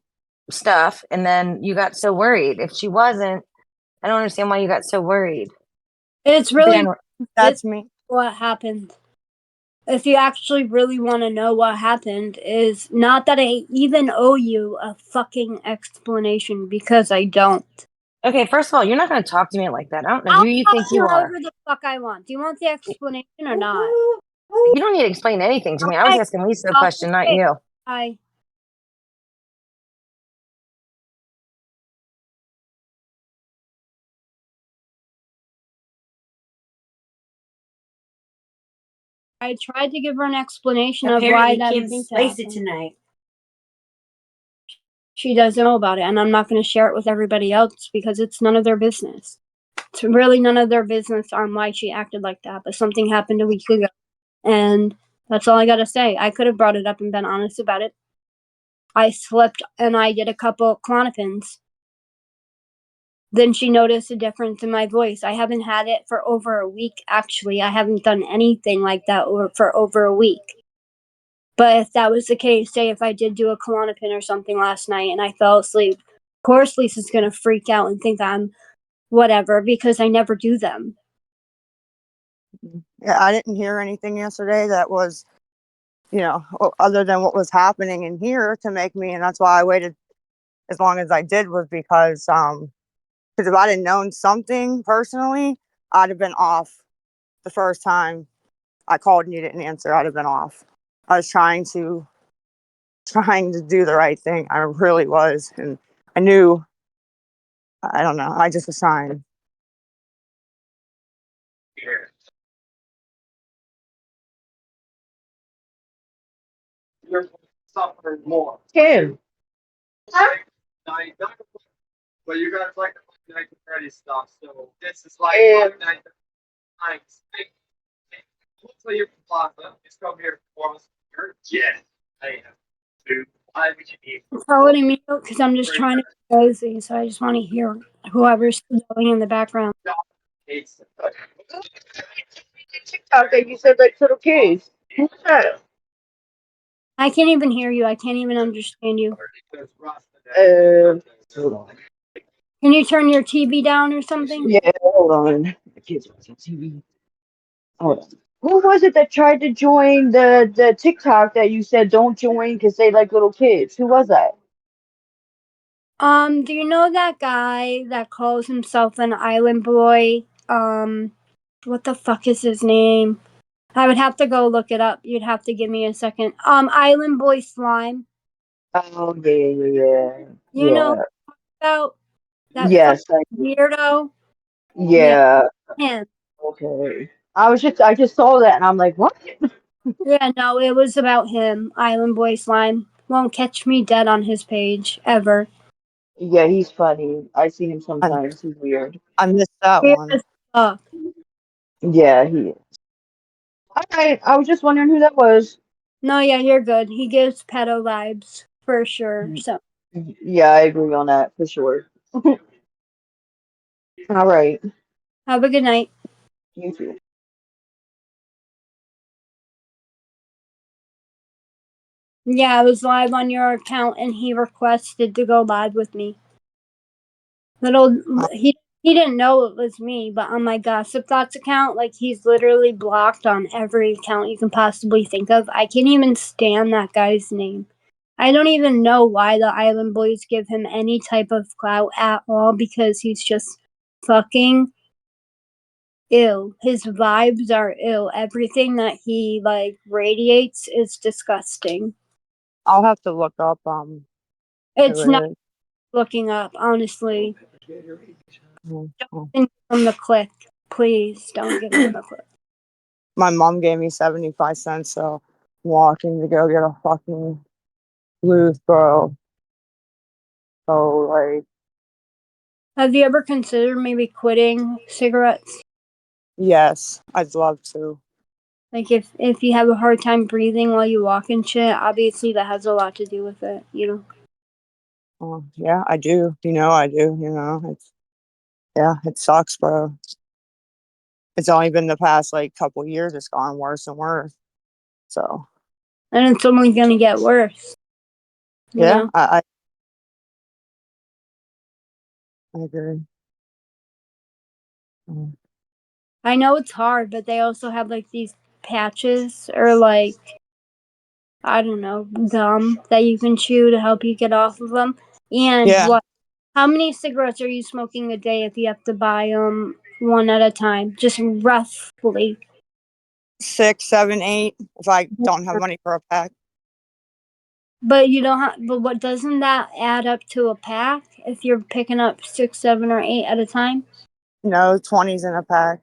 stuff, and then you got so worried. If she wasn't, I don't understand why you got so worried. it's really That's it's me. what happened. If you actually really want to know what happened, is not that I even owe you a fucking explanation because I don't. Okay, first of all, you're not going to talk to me like that. I don't know I'll who you talk think to you you are. however the fuck I want. Do you want the explanation or not? You don't need to explain anything to me. I was Okay, asking Lisa a I'll question, not say you. I I tried to give her an explanation of why that event happened. Tonight. She doesn't know about it, and I'm not going to share it with everybody else because it's none of their business. It's really none of their business on why she acted like that. But something happened a week ago, and that's all I got to say. I could have brought it up and been honest about it. I slipped and I did a couple Clonopins. Then she noticed a difference in my voice. I haven't had it for over a week, actually. I haven't done anything like that for over a week. But if that was the case, say if I did do a Klonopin or something last night and I fell asleep, of course Lisa's going to freak out and think I'm whatever because I never do them. Yeah, I didn't hear anything yesterday that was, other than what was happening in here to make me, and that's why I waited as long as I did, was because if I'd have known something personally, I'd have been off the first time I called and you didn't answer. I'd have been off. I was trying to do the right thing. I really was, and I knew. I don't know. I just was trying. You're suffering more. Kim. Now you got to, but you got to like the 1930 stuff. So this is like Yeah. times. Hopefully you can plaza. Just come here for us. Yeah. I am. Tell it me because I'm just trying to be cozy, so I just want to hear whoever's yelling in the background. TikTok that you said like little kids. Who's that? I can't even hear you. I can't even understand you. Hold on. Can you turn your TV down or something? Yeah, hold on. The kids watching TV. Hold on. Who was it that tried to join the TikTok that you said don't join because they like little kids? Who was that? Do you know that guy that calls himself an island boy? What the fuck is his name? I would have to go look it up. You'd have to give me a second. Island Boy Slime. Oh yeah. You know about that fucking Yes, I weirdo? Yeah, yeah. him. Okay. I just saw that and I'm like, what? Yeah, no, it was about him. Island Boy Slime. Won't catch me dead on his page ever. Yeah, he's funny. I see him I, sometimes. He's weird. I missed that Weird one. as fuck. Yeah, he is. All right. I was just wondering who that was. No, yeah, you're good. He gives pedo vibes for sure. So Yeah, I agree on that for sure. All right. have a good night. You too. Yeah, I was live on your account and he requested to go live with me. Little Uh, he didn't know it was me, but on my Gossip Thoughts account, like he's literally blocked on every account you can possibly think of. I can't even stand that guy's name. I don't even know why the Island Boys give him any type of clout at all because he's just fucking ill. His vibes are ill. Everything that he like radiates is disgusting. I'll have to look up It's who not it is. looking up, honestly. Mm, mm. Don't give him the click. Please don't give him the click. My mom gave me 75 cents, so I'm walking to go get a fucking blues, bro. So like, Have you ever considered maybe quitting cigarettes? yes, I'd love to. Like if you have a hard time breathing while you walk and shit, obviously that has a lot to do with it, you know. Yeah, I do. I do. It's yeah, it sucks, bro. It's only been the past like couple years. It's gone worse and worse. So And it's only gonna get worse, you yeah, know. I agree. Mm. I know it's hard, but they also have like these patches or like I don't know, gum that you can chew to help you get off of them. And Yeah, what? How many cigarettes are you smoking a day if you have to buy them one at a time? Just roughly. 6, 7, 8. If I don't have money for a pack, But you don't have. But what doesn't that add up to a pack if you're picking up 6, 7, or 8 at a time? no 20s in a pack.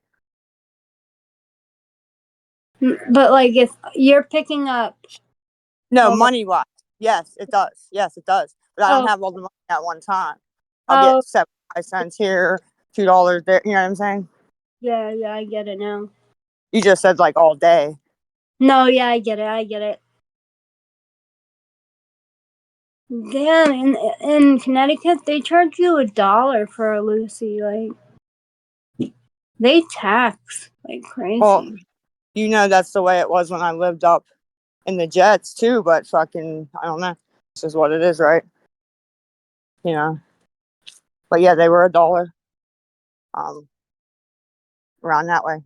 But like if you're picking up, No, hold on. money wise, yes, it does. Yes, it does. But I don't Oh, have all the money at one time. I'll oh, get 75 cents here, $2 there. You know what I'm saying? yeah, I get it now. You just said like all day. No, yeah, I get it. Damn, in Connecticut they charge you $1 for a Lucy. Like they tax like Well, crazy. that's the way it was when I lived up in the Jets too. But fucking, I don't know. This is what it is, right? You know. But yeah, they were $1. Um, around that way.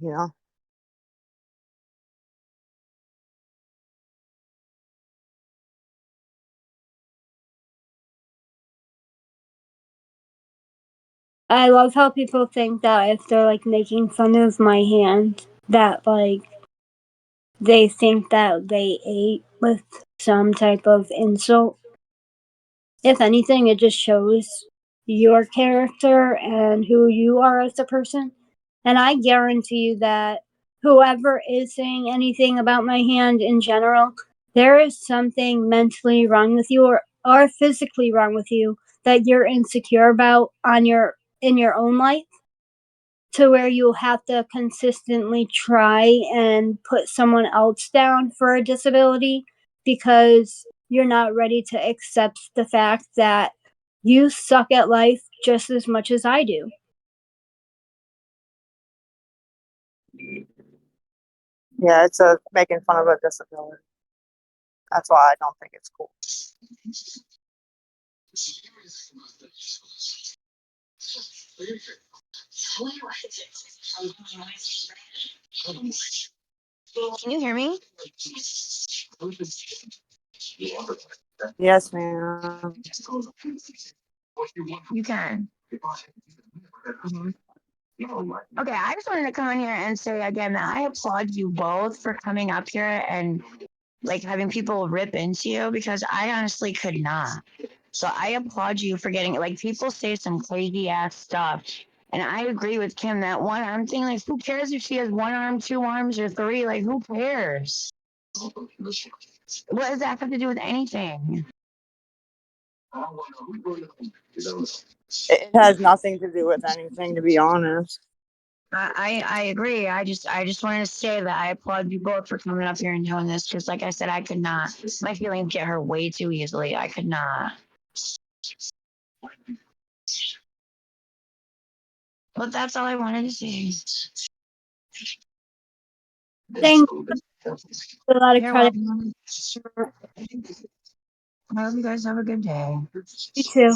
I love how people think that if they're like making fun of my hand, that like they think that they ate with some type of insult. If anything, it just shows your character and who you are as a person. And I guarantee you that whoever is saying anything about my hand in general, there is something mentally wrong with you or physically wrong with you that you're insecure about in your own life to where you have to consistently try and put someone else down for a disability because you're not ready to accept the fact that you suck at life just as much as I do. Yeah, it's a making fun of a disability. That's why I don't think it's cool. Can you hear me? Yes, ma'am. You can. Okay, I just wanted to come in here and say again that I applaud you both for coming up here and like having people rip into you because I honestly could not. So I applaud you for getting like people say some crazy ass stuff. And I agree with Kim that one arm thing, like who cares if she has one arm, two arms, or three? Like who cares? What does that have to do with anything? It has nothing to do with anything, to be honest. I agree. I just wanted to say that I applaud you both for coming up here and doing this because, like I said, I could not. My feelings get hurt way too easily. I could not. But that's all I wanted to say. Thanks for a lot of You're credit. welcome. I hope you guys have a good day. You too.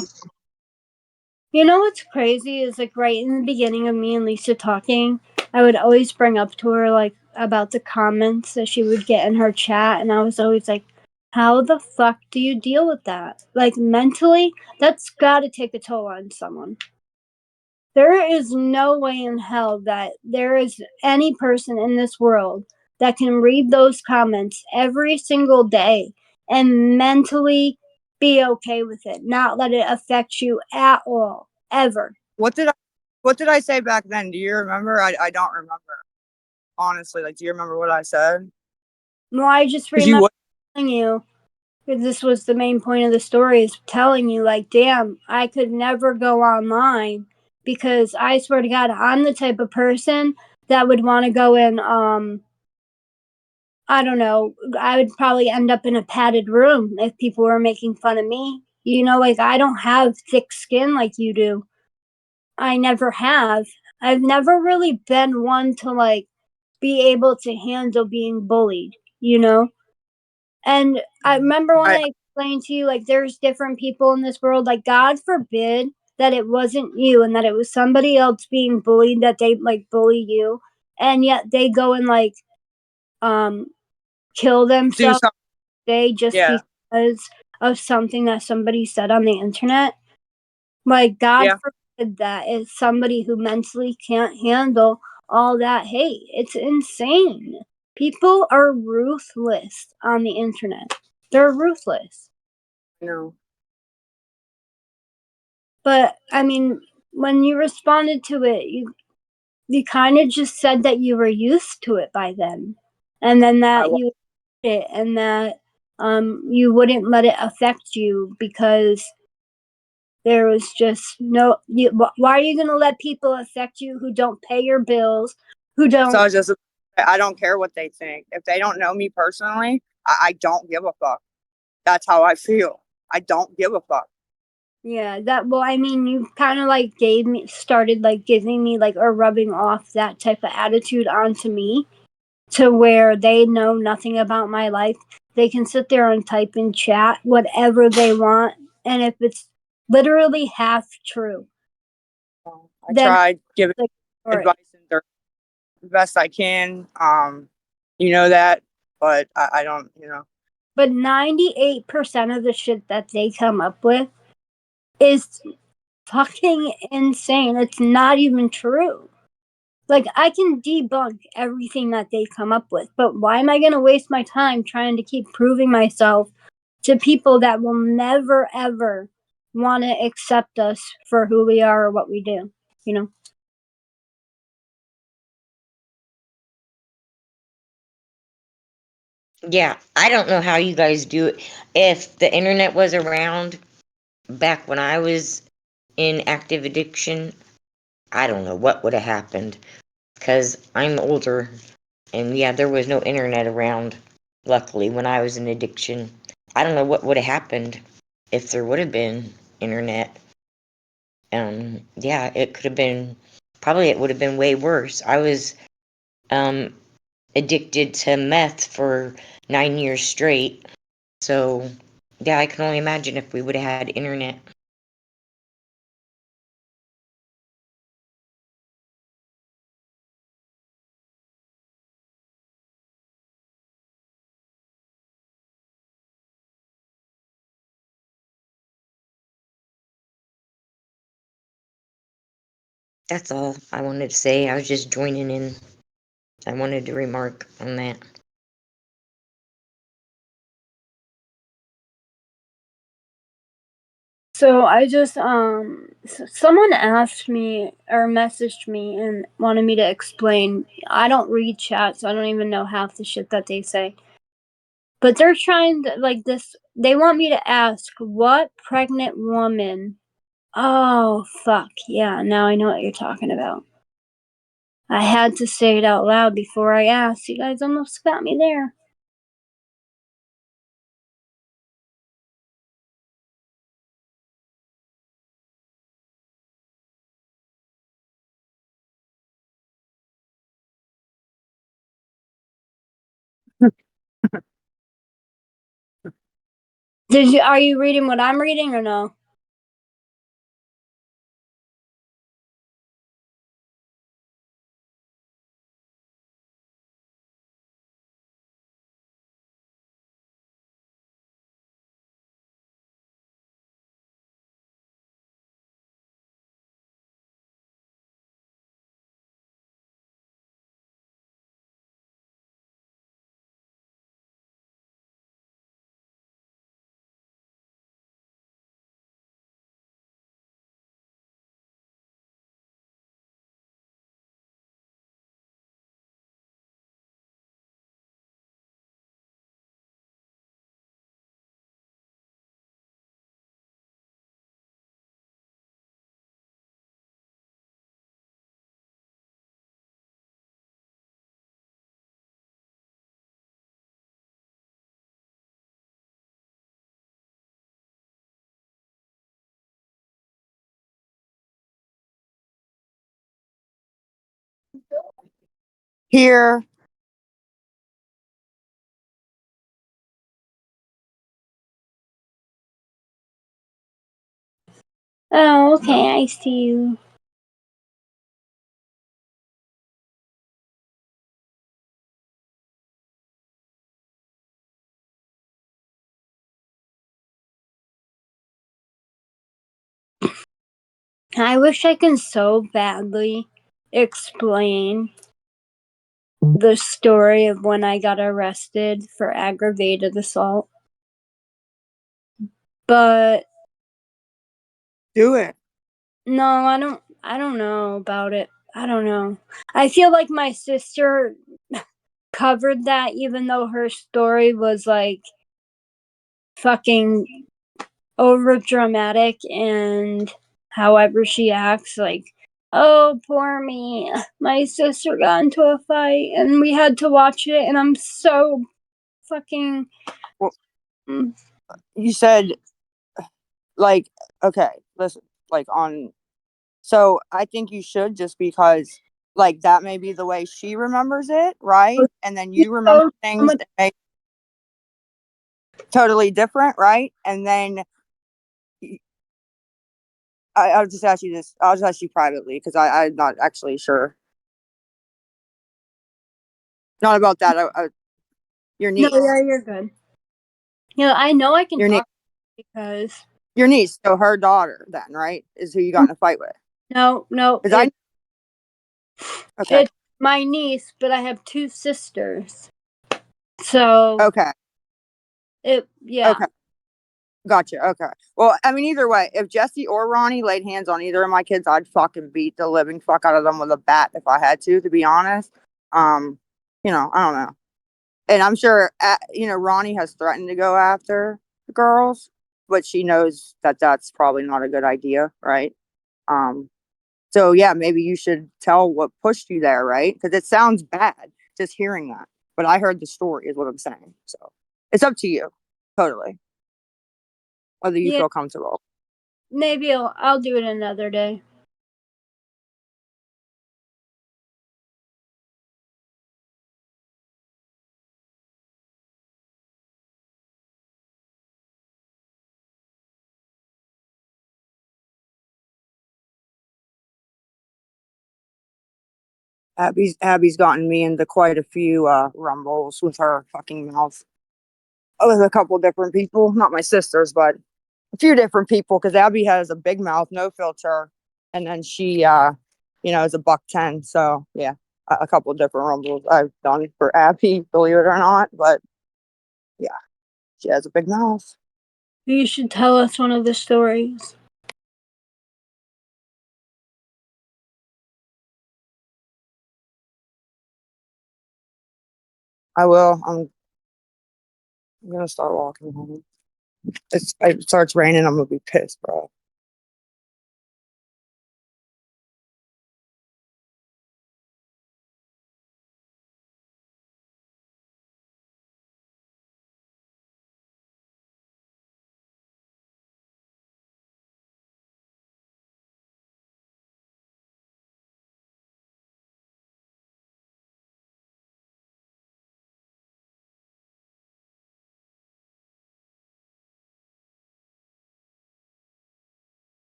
You know what's crazy is like right in the beginning of me and Lisa talking, I would always bring up to her like about the comments that she would get in her chat, and I was always like, how the fuck do you deal with that? Like mentally, that's got to take a toll on someone. There is no way in hell that there is any person in this world that can read those comments every single day and mentally be okay with it, not let it affect you at all, ever. What did I say back then? Do you remember? I don't remember. Honestly, like, do you remember what I said? No, I just Because you remember would. telling you, this was the main point of the story, is telling you, like, damn, I could never go online because I swear to God, I'm the type of person that would want to go in, I don't know, I would probably end up in a padded room if people were making fun of me. You know, like, I don't have thick skin like you do. I never have. I've never really been one to, like, be able to handle being bullied, you know? And I remember when I I explained to you, like, there's different people in this world. Like, God forbid that it wasn't you and that it was somebody else being bullied, that they, like, bully you. And yet they go and, like, um, kill do themselves something. today just Yeah, because of something that somebody said on the internet. Like, God yeah. forbid that is somebody who mentally can't handle all that hate. It's insane. People are ruthless on the internet. They're ruthless. No. But I mean, when you responded to it, you kind of just said that you were used to it by then, and then I that you it and that you wouldn't let it affect you because there was just no. Why are you going to let people affect you who don't pay your bills, who so don't? I just I don't care what they think. If they don't know me personally, I don't give a fuck. That's how I feel. I don't give a fuck. Yeah, that. Well, I mean, you kind of like started like giving me like or rubbing off that type of attitude onto me, to where they know nothing about my life. They can sit there and type in chat whatever they want, and if it's literally half true, I then tried giving like, or advice and the best I can. You know that, but I don't. You know. but 98% of the shit that they come up with is fucking insane. It's not even true. Like, I can debunk everything that they come up with, but why am I going to waste my time trying to keep proving myself to people that will never ever want to accept us for who we are or what we do, you know? Yeah, I don't know how you guys do it. If the internet was around back when I was in active addiction, I don't know what would have happened. Because I'm older, and yeah, there was no internet around, luckily, when I was in addiction. I don't know what would have happened if there would have been internet. Yeah, it could have been, probably it would have been way worse. I was um, addicted to meth for 9 years straight. So, yeah, I can only imagine if we would have had internet. That's all I wanted to say. I was just joining in. I wanted to remark on that. So I just someone asked me or messaged me and wanted me to explain. I don't read chat, so I don't even know half the shit that they say. But they're trying to like this. They want me to ask what pregnant woman. Oh fuck yeah! Now I know what you're talking about. I had to say it out loud before I asked. You guys almost got me there. Did you? Are you reading what I'm reading or no? Here. Oh, okay. I see you. I wish I can so badly explain the story of when I got arrested for aggravated assault. But Do it. no, I don't know about it. I don't know. I feel like my sister covered that even though her story was like fucking over dramatic and however she acts like, oh poor me, my sister got into a fight and we had to watch it and I'm so fucking Well, you said, like, okay, listen, like, on. So I think you should, just because, like, that may be the way she remembers it, right? And then you remember so things much. that may totally different, right? And then I'll just ask you this. I'll just ask you privately because I'm not actually sure. Not about that. Your No, niece. yeah, you're good. You know, I know I can Your niece. talk because Your niece. So her daughter, then, right, is who you got in a fight with. no, Because I. Okay. it's my niece, but I have two sisters. So Okay. yeah. Okay. Gotcha. Okay. Well, I mean, either way, if Jesse or Ronnie laid hands on either of my kids, I'd fucking beat the living fuck out of them with a bat if I had to be honest. Um, I don't know. And I'm sure, Ronnie has threatened to go after the girls, but she knows that that's probably not a good idea, right? Um, so yeah, maybe you should tell what pushed you there, right? Because it sounds bad just hearing that. But I heard the story, is what I'm saying. So it's up to you. totally. Whether you Yeah, feel comfortable. maybe I'll do it another day. Abby's gotten me into quite a few rumbles with her fucking mouth. With a couple different people, not my sisters, but a few different people. Because Abby has a big mouth, no filter, and then she, is a buck 10. So yeah, a couple different rumbles I've done for Abby, believe it or not. But yeah, she has a big mouth. You should tell us one of the stories. I will. I'm gonna start walking home. It starts raining. I'm gonna be pissed, bro.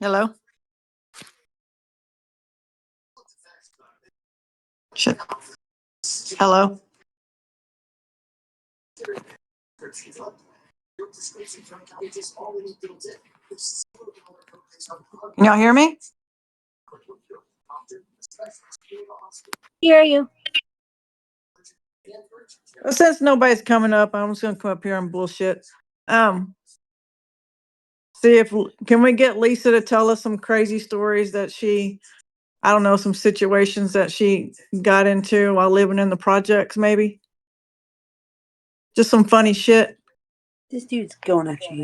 Hello? Shit. Hello? Can y'all hear me? Hear you. Well, since nobody's coming up, I'm just gonna come up here and bullshit. Um, See if can we get Lisa to tell us some crazy stories that I don't know, some situations that she got into while living in the projects, maybe? Just some funny shit. This dude's going after you.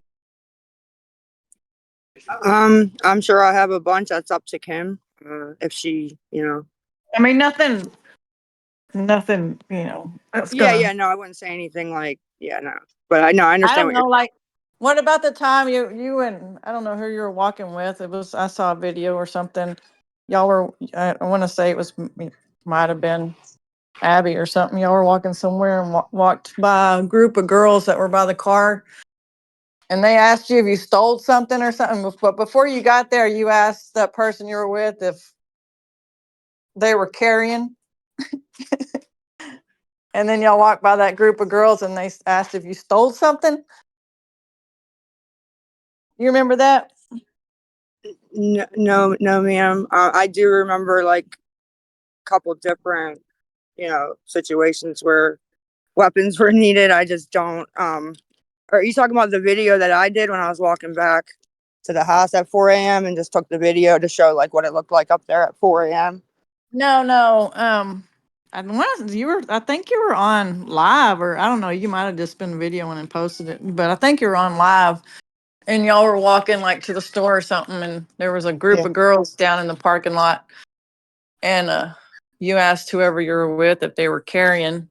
I'm sure I have a bunch. That's up to Kim. If she, I mean, nothing, that's gonna. Yeah, no, I wouldn't say anything like, yeah, no. But I know, I I understand don't what you're. know, like, what about the time you and I don't know who you were walking with? I saw a video or something. Y'all were, I want to say might have been Abby or something. Y'all were walking somewhere and walked by a group of girls that were by the car, and they asked you if you stole something or something. But before you got there, you asked that person you were with if they were carrying. And then y'all walked by that group of girls and they asked if you stole something. You remember that? No, no, no, ma'am. I do remember like a couple different, situations where weapons were needed. I just don't. Are you talking about the video that I did when I was walking back to the house at 4 a.m. and just took the video to show like what it looked like up there at 4 a.m.? No. I think you were on live, or I don't know, you might have just been videoing and posted it, but I think you were on live and y'all were walking like to the store or something, and there was a group Yeah. of girls down in the parking lot, and you asked whoever you were with if they were carrying,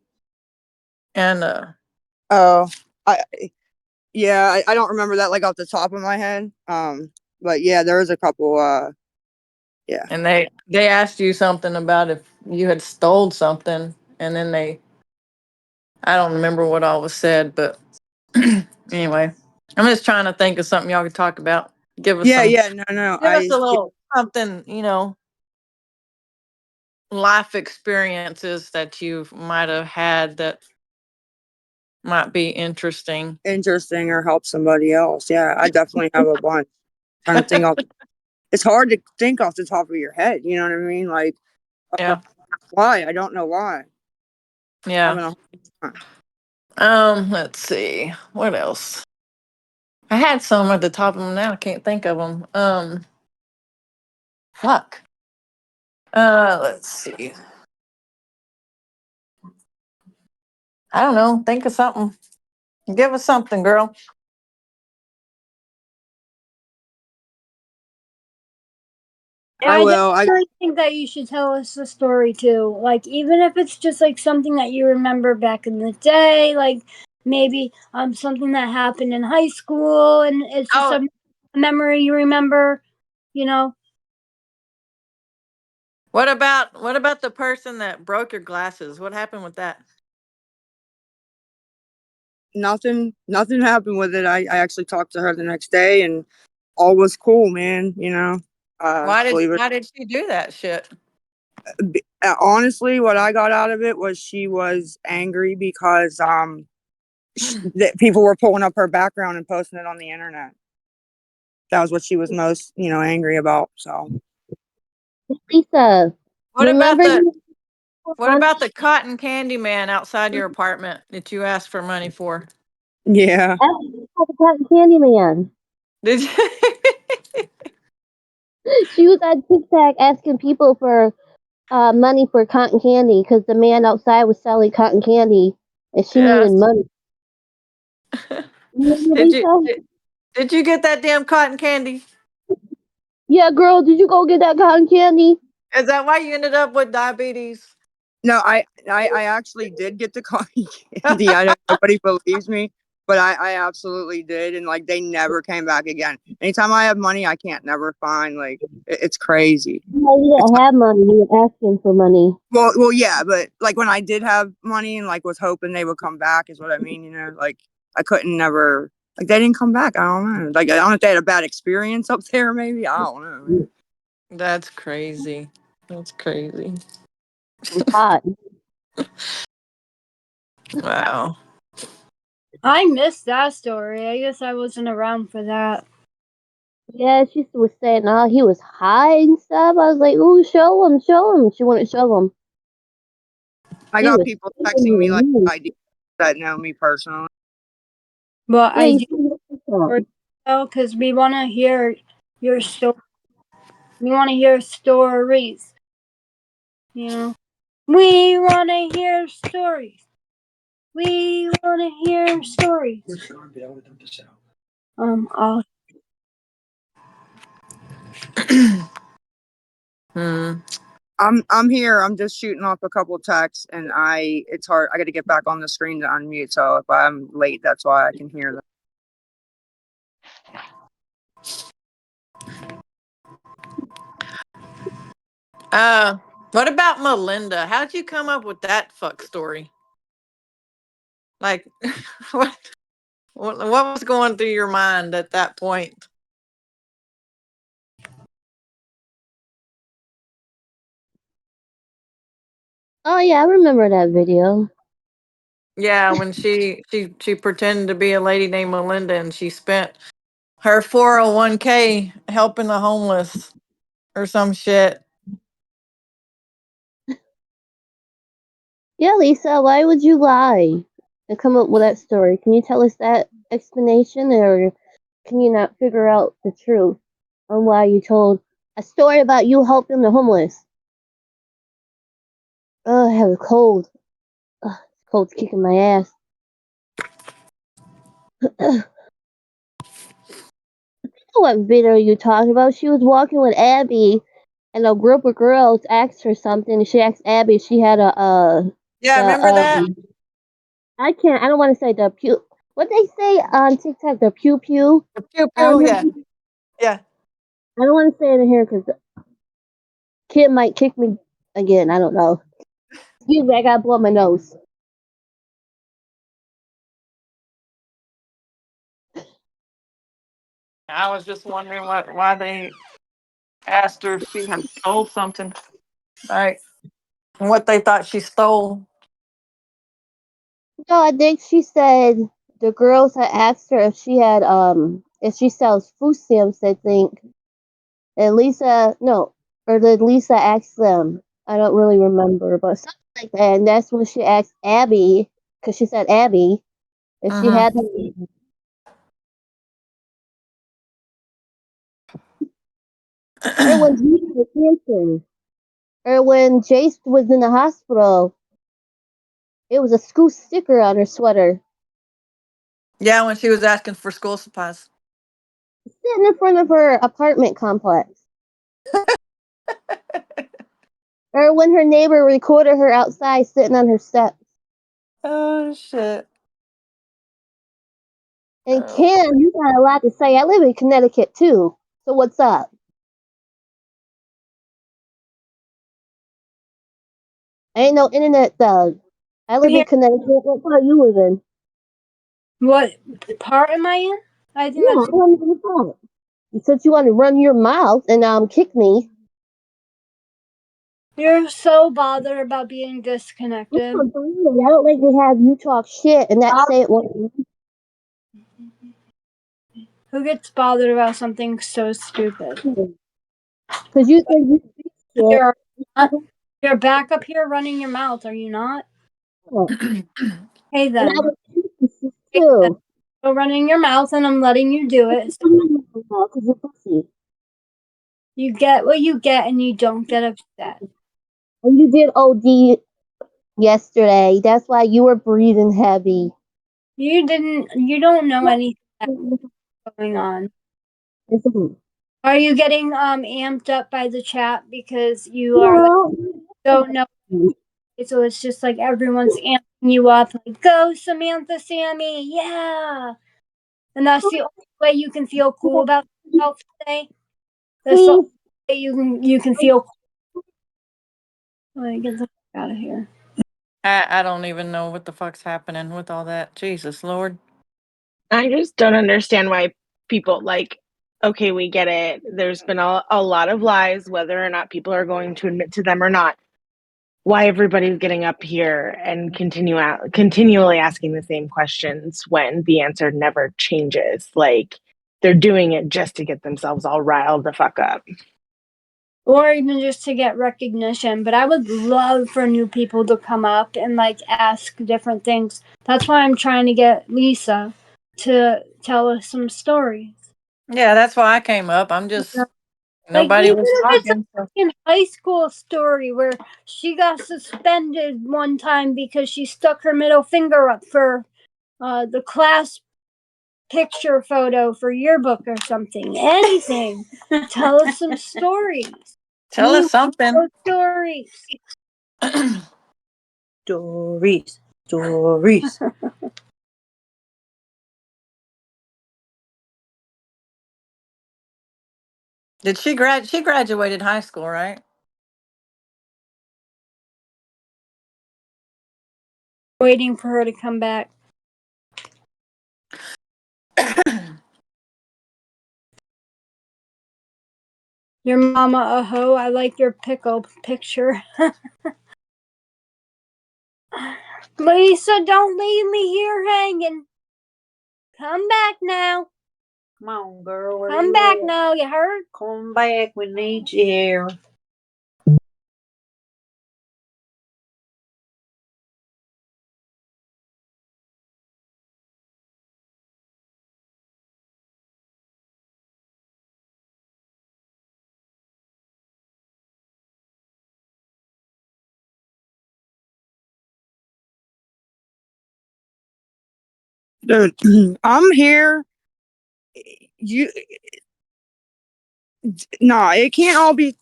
and Oh, I yeah, I don't remember that like off the top of my head. But yeah, there was a couple. Yeah. and they asked you something about if you had stole something, and then I don't remember what all was said, but anyway, I'm just trying to think of something y'all could talk about. Yeah, yeah, no, no. Give us a little something, life experiences that you might have had that might be interesting. Interesting or help somebody else. Yeah, I definitely have a bunch. Trying to think off. It's hard to think off the top of your head. You know what I mean? Like, Yeah. why? I don't know why. Yeah. Having a Let's see. What else? I had some at the top of them now. I can't think of them. Fuck. Let's see. I don't know. Think of something. Give us something, girl. I I will. I definitely think that you should tell us the story too. Like, even if it's just like something that you remember back in the day, like maybe something that happened in high school, and it's just Oh, a memory you remember. You know, what about the person that broke your glasses? What happened with that? nothing happened with it. I actually talked to her the next day, and all was cool, man. Believe it. Why did she do that shit? Honestly, what I got out of it was she was angry because that people were pulling up her background and posting it on the internet. That was what she was most, angry about. So Lisa, What about remember the you what about the cotton candy man outside your apartment that you asked for money for? yeah, the cotton candy man? Did you? She was on TikTok asking people for money for cotton candy because the man outside was selling cotton candy and she needed Yes. money. Remember, Did you Lisa? did you get that damn cotton candy? Yeah, girl, did you go get that cotton candy? Is that why you ended up with diabetes? no, I actually did get the cotton candy. I know nobody believes me, but I absolutely did, and like they never came back again. Anytime I have money, I can't never find it's crazy. No, you It's didn't have money. You were asking for money. well, yeah, but like when I did have money and like was hoping they would come back is what I mean. Like I couldn't never like they didn't come back. I don't know. Like I don't know if they had a bad experience up there. Maybe I don't know, man. That's crazy. That's crazy. It was hot. Wow. I missed that story. I guess I wasn't around for that. Yeah, she was saying, oh, he was high and stuff. I was like, ooh, show him, show him. She wouldn't show him. I He got was people texting me like yeah, ideas that know me personally. But I you do see because we want to hear your story. We want to hear stories. You know, we want to hear stories. We want to hear stories. I'll Hmm. I'm here. I'm just shooting off a couple texts, and it's hard. I got to get back on the screen to unmute. So if I'm late, that's why I can hear them. What about Melinda? How'd you come up with that fuck story? Like, what what was going through your mind at that point? Oh yeah, I remember that video. Yeah, when she pretended to be a lady named Melinda and she spent her 401k helping the homeless or some shit. Yeah, Lisa, why would you lie and come up with that story? Can you tell us that explanation, or can you not figure out the truth on why you told a story about you helping the homeless? Oh, I have a cold. Ugh, cold's kicking my ass. What video are you talking about? She was walking with Abby, and a group of girls asked her something. She asked Abby if she had Yeah, the remember that? I can't. I don't want to say the pew. What they say on TikTok, the pew pew The pew on pew, her. yeah. Yeah. I don't want to say it in here because the kid might kick me again. I don't know. Excuse me, I gotta blow my nose. I was just wondering why they asked her if she had stole something. Right. And what they thought she stole. No, I think she said the girls had asked her if she had if she sells food stamps. I think, and Lisa no, or did Lisa ask them? I don't really remember, but something like that. And that's when she asked Abby, because she said Abby if she Mm-hmm. had them. Or when Jace had cancer, or when Jace was in the hospital. It was a school sticker on her sweater. Yeah, when she was asking for school supplies. Sitting in front of her apartment complex. Or when her neighbor recorded her outside sitting on her steps. Oh shit. And Oh. Kim, you got a lot to say. I live in Connecticut too. So what's up? Ain't no internet thug. I live in Here, Connecticut. What part you live in? what part am I in? I think Yeah, I that's. don't even know. Since you want to run your mouth and kick me. You're so bothered about being I'm disconnected. not bothered. I don't like to have you talk shit and not say it one. Who gets bothered about something so stupid? Because you think you speak shit. You're not. You're back up here running your mouth, are you not? Hey And I then. was speaking Hey then. too. Go running your mouth, and I'm letting you do it. So Because you're pussy. you get what you get, and you don't get upset. And you did OD yesterday. That's why you were breathing heavy. You didn't. You don't know anything that's going on. Are you getting amped up by the chat because you are like don't know? So it's just like everyone's amping you up, like go Samantha, Sammy, yeah. And that's the only way you can feel cool about yourself today. That's the only Please, way you can feel cool. Like, get the fuck out of here. I don't even know what the fuck's happening with all that. Jesus Lord. I just don't understand why people like, okay, we get it. There's been a lot of lies, whether or not people are going to admit to them or not. Why everybody's getting up here and continually asking the same questions when the answer never changes. Like they're doing it just to get themselves all riled the fuck up. Or even just to get recognition. But I would love for new people to come up and like ask different things. That's why I'm trying to get Lisa to tell us some stories. Yeah, that's why I came up. I'm just Like nobody even was if it's a talking. So. fucking high school story where she got suspended one time because she stuck her middle finger up for the class picture photo for yearbook or something. Anything. Tell us some stories. Tell us something. Stories. Stories. Stories. Did she graduated high school, right? Waiting for her to come back. Your mama a hoe. I like your pickle picture. Lisa, don't leave me here hanging. Come back now. Come on, girl. Come back now, you heard? Come back. We need you here. Dude, I'm here. You, nah, it can't all be.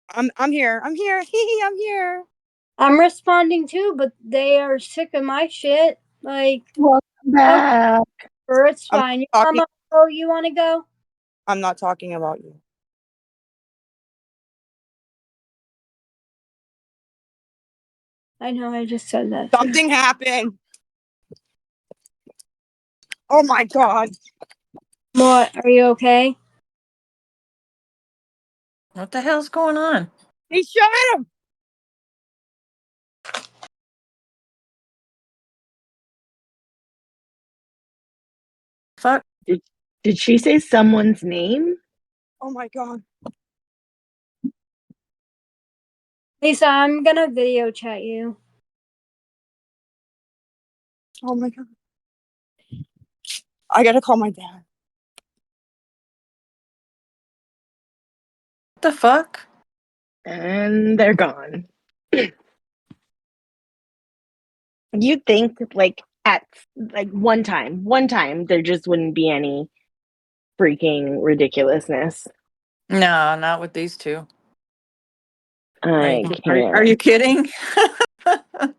I'm here. I'm here. I'm here. I'm responding too, but they are sick of my shit. Like, Welcome okay, back. it's I'm fine. Your talking. mama, oh, you want to go? I'm not talking about you. I know, I just said that too. Something happened. Oh my god. What? Are you okay? What the hell's going on? He shot him. Fuck. Did she say someone's name? Oh my god. Lisa, I'm gonna video chat you. Oh my god. I gotta call my dad. What the fuck? And they're gone. You'd think like at like one time there just wouldn't be any freaking ridiculousness. No, not with these two. I Are you can't. kidding?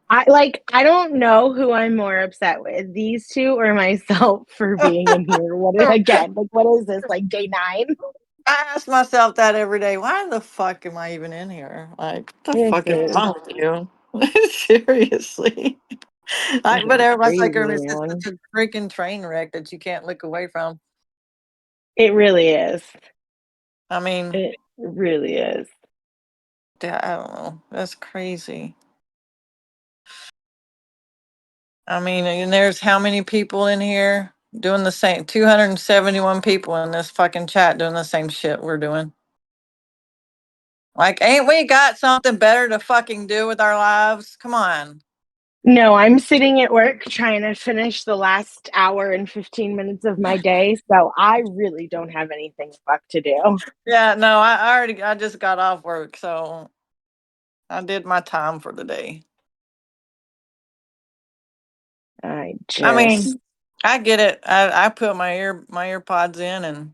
I don't know who I'm more upset with, these two or myself for being in here. What is this, like day 9? I ask myself that every day. Why the fuck am I even in here? Like, what the This fuck is is wrong with you? Seriously. But everybody's like, crazy, it's just man. such a freaking train wreck that you can't look away from. It really is. I mean, It really is. yeah, I don't know. That's crazy. I mean, and there's how many people in here doing the same? 271 people in this fucking chat doing the same shit we're doing. Like, ain't we got something better to fucking do with our lives? Come on. No, I'm sitting at work trying to finish the last hour and 15 minutes of my day, so I really don't have anything fuck to do. Yeah, no, I just got off work, so I did my time for the day. I mean, I get it. I put my earpods in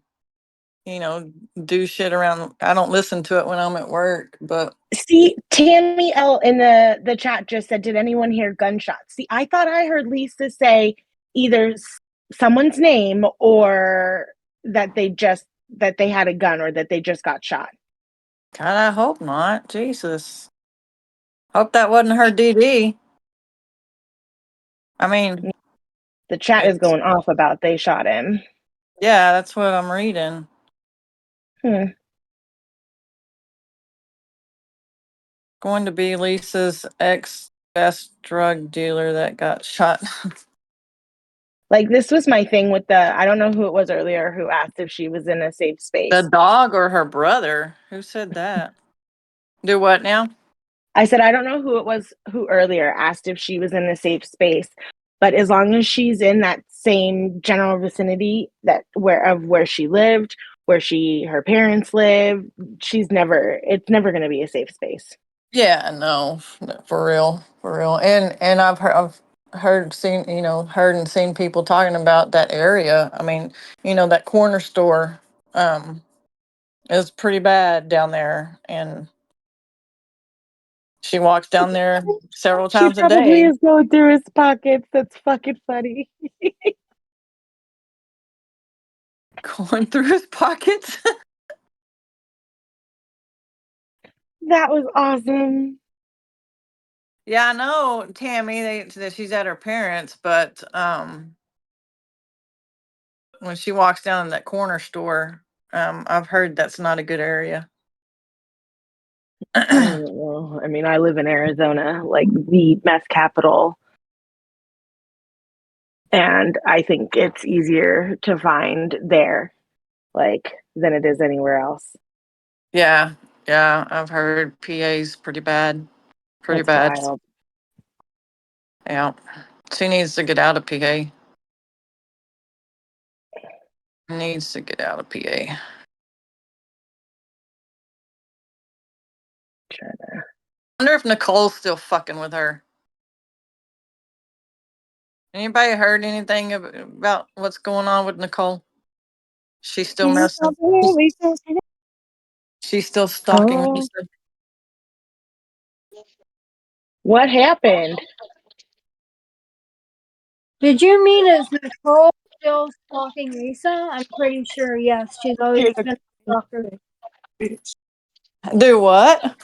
and do shit around. I don't listen to it when I'm at work, but See, Tammy L in the chat just said, "Did anyone hear gunshots?" See, I thought I heard Lisa say either someone's name or that they had a gun or that they just got shot. God, I hope not. Jesus, hope that wasn't her DD. I mean, The chat is going off about they shot him. Yeah, that's what I'm reading. Going to be Lisa's ex best drug dealer that got shot. Like, this was my thing with I don't know who it was earlier who asked if she was in a safe space. The dog or her brother? Who said that? Do what now? I said, I don't know who it was who earlier asked if she was in a safe space, but as long as she's in that same general vicinity where she lived, where her parents live, it's never going to be a safe space. Yeah, no, for real, for real. And heard and seen people talking about that area. I mean, that corner store is pretty bad down there, and she walks down there several She times a probably day. is going through his pockets. That's fucking funny. Going through his pockets. That was awesome. Yeah, I know, Tammy, that she's at her parents', but when she walks down in that corner store, I've heard that's not a good area. I don't know. I mean, I live in Arizona, like the meth capital. And I think it's easier to find there, like, than it is anywhere else. Yeah, yeah, I've heard PA's pretty bad. Pretty That's bad. wild. Yeah. She needs to get out of PA. Needs to get out of PA. Wonder if Nicole's still fucking with her. Anybody heard anything about what's going on with Nicole? She's still messing. She's still stalking Oh, Lisa. what happened? Did you mean is Nicole still stalking Lisa? I'm pretty sure, yes. She's always been a stalker. Do what?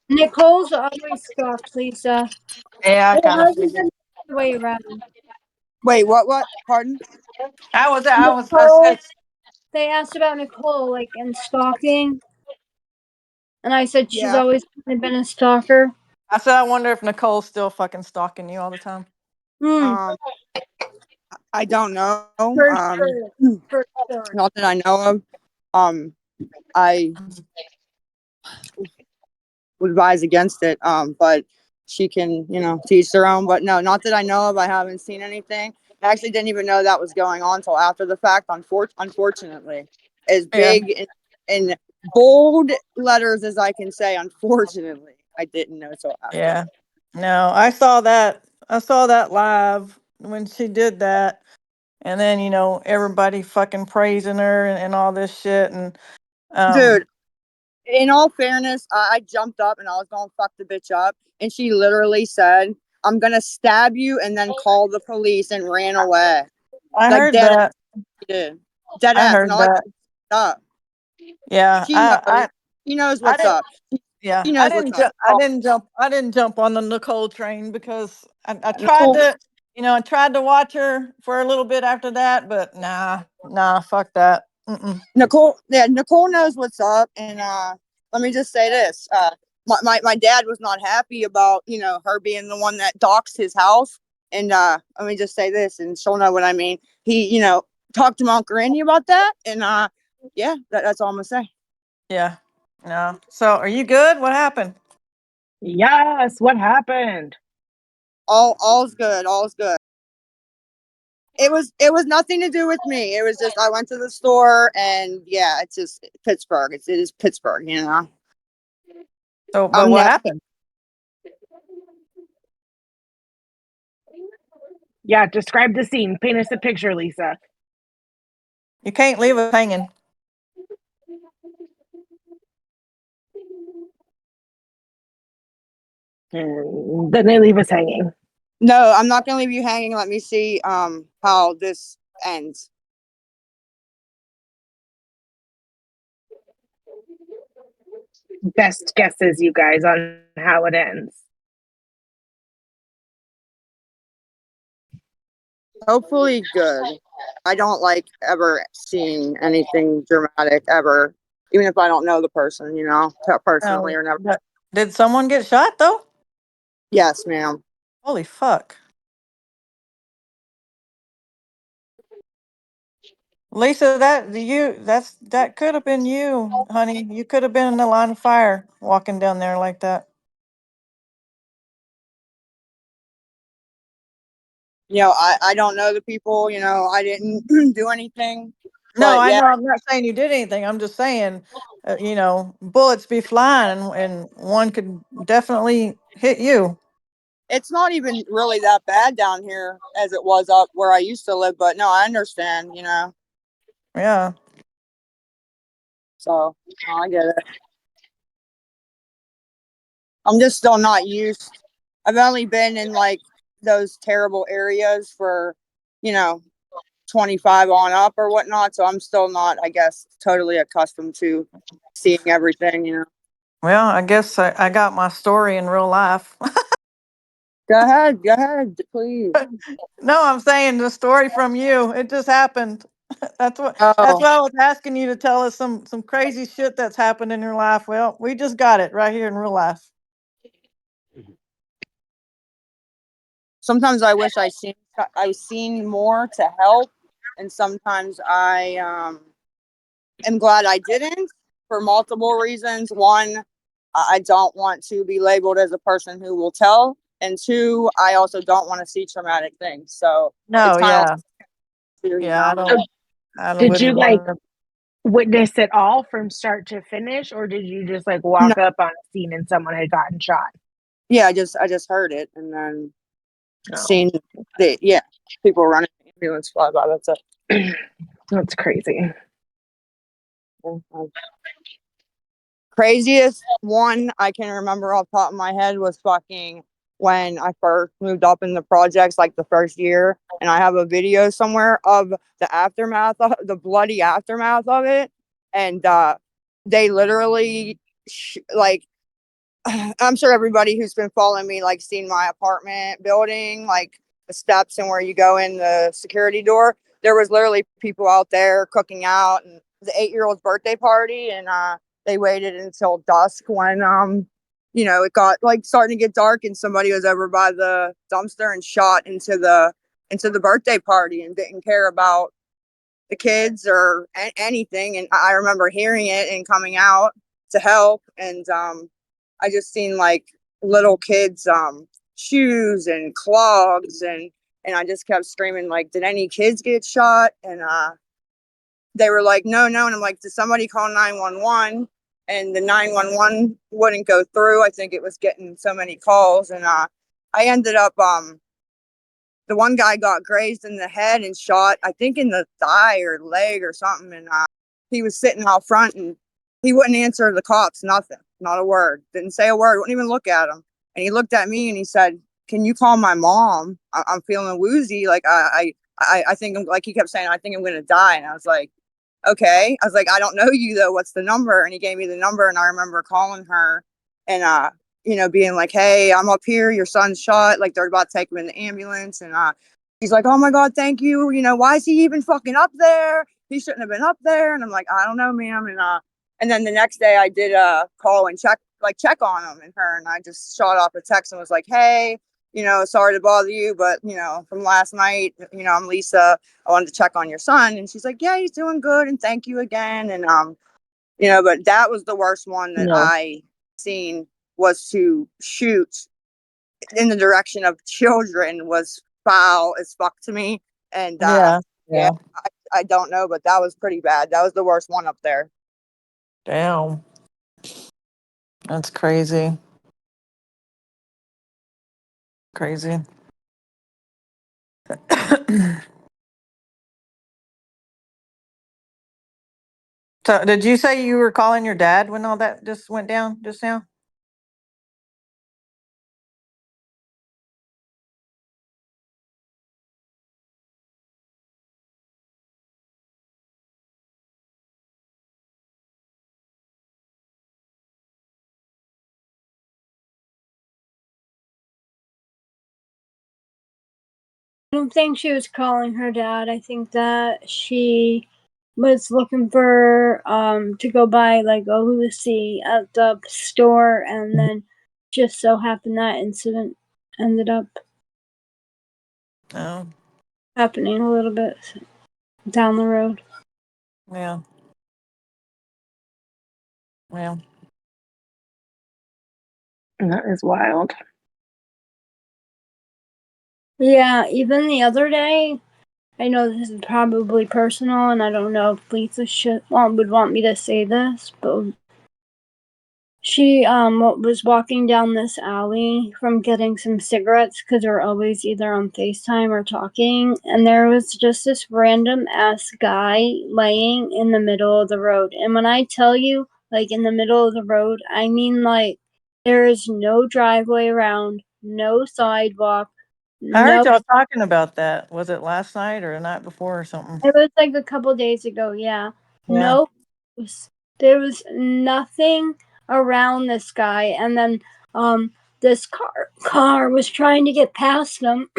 Nicole's always stalked Lisa. Yeah, I It kind of hasn't figured. been the other way around. Wait, what? Pardon? I Nicole, said, they asked about Nicole, like, and stalking. And I said she's Yeah. always kind of been a stalker. I wonder if Nicole's still fucking stalking you all the time. Hmm, Um, I don't know. for sure. For sure. Not that I know of. I would advise against it. But she can, teach their own. But no, not that I know of. I haven't seen anything. I actually didn't even know that was going on until after the fact. Unfortunately, as Yeah. big in bold letters as I can say. Unfortunately, I didn't know till after. Yeah. No, I saw that saw that live when she did that, and then everybody fucking praising her and all this shit, and Dude, in all fairness, I jumped up and I was gonna fuck the bitch up, and she literally said, "I'm gonna stab you," and then called the police and ran away. I Like heard dead ass, that. she did. Dead I ass, and heard all I that. up. Yeah, She knows. She knows I what's didn't. up. Yeah, She knows what's up. I didn't jump on the Nicole train because I tried Nicole, to, I tried to watch her for a little bit after that, but nah, fuck that. Mm-mm. Nicole knows what's up, and let me just say this: my dad was not happy about her being the one that doxed his house, and let me just say this, and she'll know what I mean. He talked to my Uncle Randy about that, and yeah, that's all I'm gonna say. Yeah, no. So, are you good? What happened? Yes, what happened? All's good. All's good. It was nothing to do with me. It was just I went to the store, and yeah, it's just Pittsburgh. It is Pittsburgh, So, but I'm what never. happened? Yeah, describe the scene. Paint us a picture, Lisa. You can't leave us hanging. Then they leave us hanging. No, I'm not gonna leave you hanging. Let me see how this ends. Best guesses, you guys, on how it ends. Hopefully good. I don't like ever seeing anything dramatic ever, even if I don't know the person, personally or never. Did someone get shot though? Yes, ma'am. Holy fuck. Lisa, that could have been you, honey. You could have been in the line of fire walking down there like that. I don't know the people, I didn't do anything. No, But I yeah, know. I'm not saying you did anything. I'm just saying, bullets be flying, and one could definitely hit you. it's not even really that bad down here as it was up where I used to live, but no, I understand, Yeah. So I get it. I'm just still not used. I've only been in like those terrible areas for, you know, 25 on up or whatnot. So I'm still not, I guess, totally accustomed to seeing everything. Well, I guess I got my story in real life. Go ahead, please. No, I'm saying the story from you. It just happened. That's Oh, why I was asking you to tell us some crazy shit that's happened in your life. Well, we just got it right here in real life. sometimes I wish I seen more to help, and sometimes I am glad I didn't for multiple reasons. One, I don't want to be labeled as a person who will tell, and two, I also don't want to see traumatic things. So it's No, kind of yeah, like, yeah. I Did you wouldn't like want to. witness it all from start to finish, or did you just like no, walk up on a scene and someone had gotten shot? yeah, I just heard it and then No, seen the yeah people running ambulance fly by. That's it. that's crazy. Craziest one I can remember off the top of my head was fucking when I first moved up in the projects, like the first year, and I have a video somewhere of the aftermath, of the bloody aftermath of it, and they literally like I'm sure everybody who's been following me like seen my apartment building, like the steps and where you go in the security door. There was literally people out there cooking out, and the 8-year-old's birthday party, and they waited until dusk when it got like starting to get dark, and somebody was over by the dumpster and shot into the birthday party and didn't care about the kids or anything. And I remember hearing it and coming out to help, and I just seen like little kids shoes and clogs, and I just kept screaming like, did any kids get shot? And they were like, no, no. And I'm like, did somebody call 911? And the 911 wouldn't go through. I think it was getting so many calls, and I ended up the one guy got grazed in the head and shot, I think in the thigh or leg or something. And he was sitting out front and he wouldn't answer the cops, nothing, not a word, didn't say a word, wouldn't even look at him. And he looked at me and he said, "Can you call my mom? I'm feeling woozy. Like I think I'm like," he kept saying, "I think I'm going to die." And I was like, "Okay." I was like, "I don't know you though. What's the number?" And he gave me the number. And I remember calling her and, being like, "Hey, I'm up here. Your son's shot. Like they're about to take him in the ambulance." And, he's like, "Oh my God, thank you. Why is he even fucking up there? He shouldn't have been up there." And I'm like, "I don't know, ma'am." And then the next day I did call and check on him and her. And I just shot off a text and was like, "Hey, sorry to bother you, but, from last night, I'm Lisa. I wanted to check on your son." And she's like, "Yeah, he's doing good. And thank you again." And, but that was the worst one that No. I seen, was to shoot in the direction of children, was foul as fuck to me. And, Yeah. yeah, Yeah. I don't know, but that was pretty bad. That was the worst one up there. Damn. That's crazy. Crazy. So, did you say you were calling your dad when all that just went down just now? I don't think she was calling her dad. I think that she was looking for to go buy like a Lucy at the store, and then just so happened that incident ended up No. happening a little bit down the road. Yeah. Yeah. That is wild. Yeah, even the other day, I know this is probably personal, and I don't know if Lisa would want me to say this, but she was walking down this alley from getting some cigarettes because we're always either on FaceTime or talking, and there was just this random ass guy laying in the middle of the road. And when I tell you, like in the middle of the road, I mean like there is no driveway around, no sidewalk, I heard no. y'all talking about that. Was it last night or the night before or something? It was like a couple days ago, yeah. Yeah. No, there was nothing around this guy, and then this car was trying to get past them,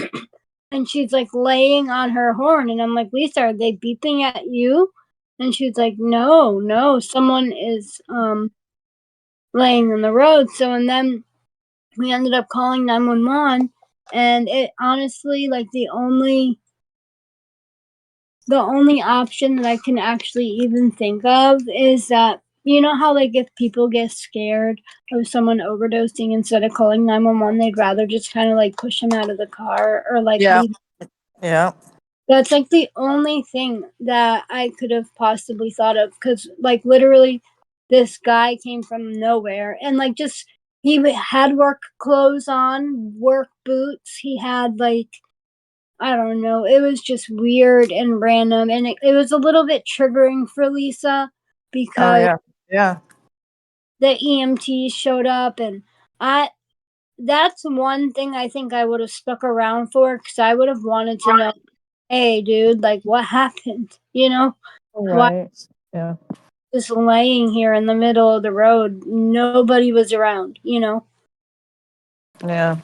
and she's like laying on her horn, and I'm like, Lisa, are they beeping at you? And she's like, no, no, someone is laying on the road. So, and then we ended up calling 911, and it honestly, like the only option that I can actually even think of is that, you know how like if people get scared of someone overdosing, instead of calling 911, they'd rather just kind of like push them out of the car or like Yeah. leave. Yeah. That's like the only thing that I could have possibly thought of, because like literally this guy came from nowhere, and like just he had work clothes on, work boots. He had like, I don't know. It was just weird and random, and it was a little bit triggering for Lisa Oh because yeah. Yeah. the EMTs showed up, and I that's one thing I think I would have stuck around for, because I would have wanted to know, hey, dude, like what happened? Why Right. Yeah. just laying here in the middle of the road? Nobody was around. Yeah. Yeah,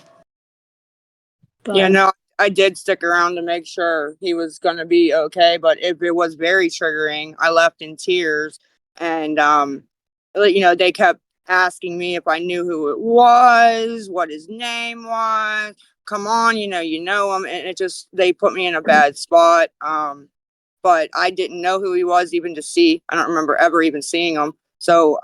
But no, I did stick around to make sure he was going to be okay, but it was very triggering. I left in tears, and they kept asking me if I knew who it was, what his name was. Come on, you know him, and it just, they put me in a bad spot. But I didn't know who he was even to see. I don't remember ever even seeing him. So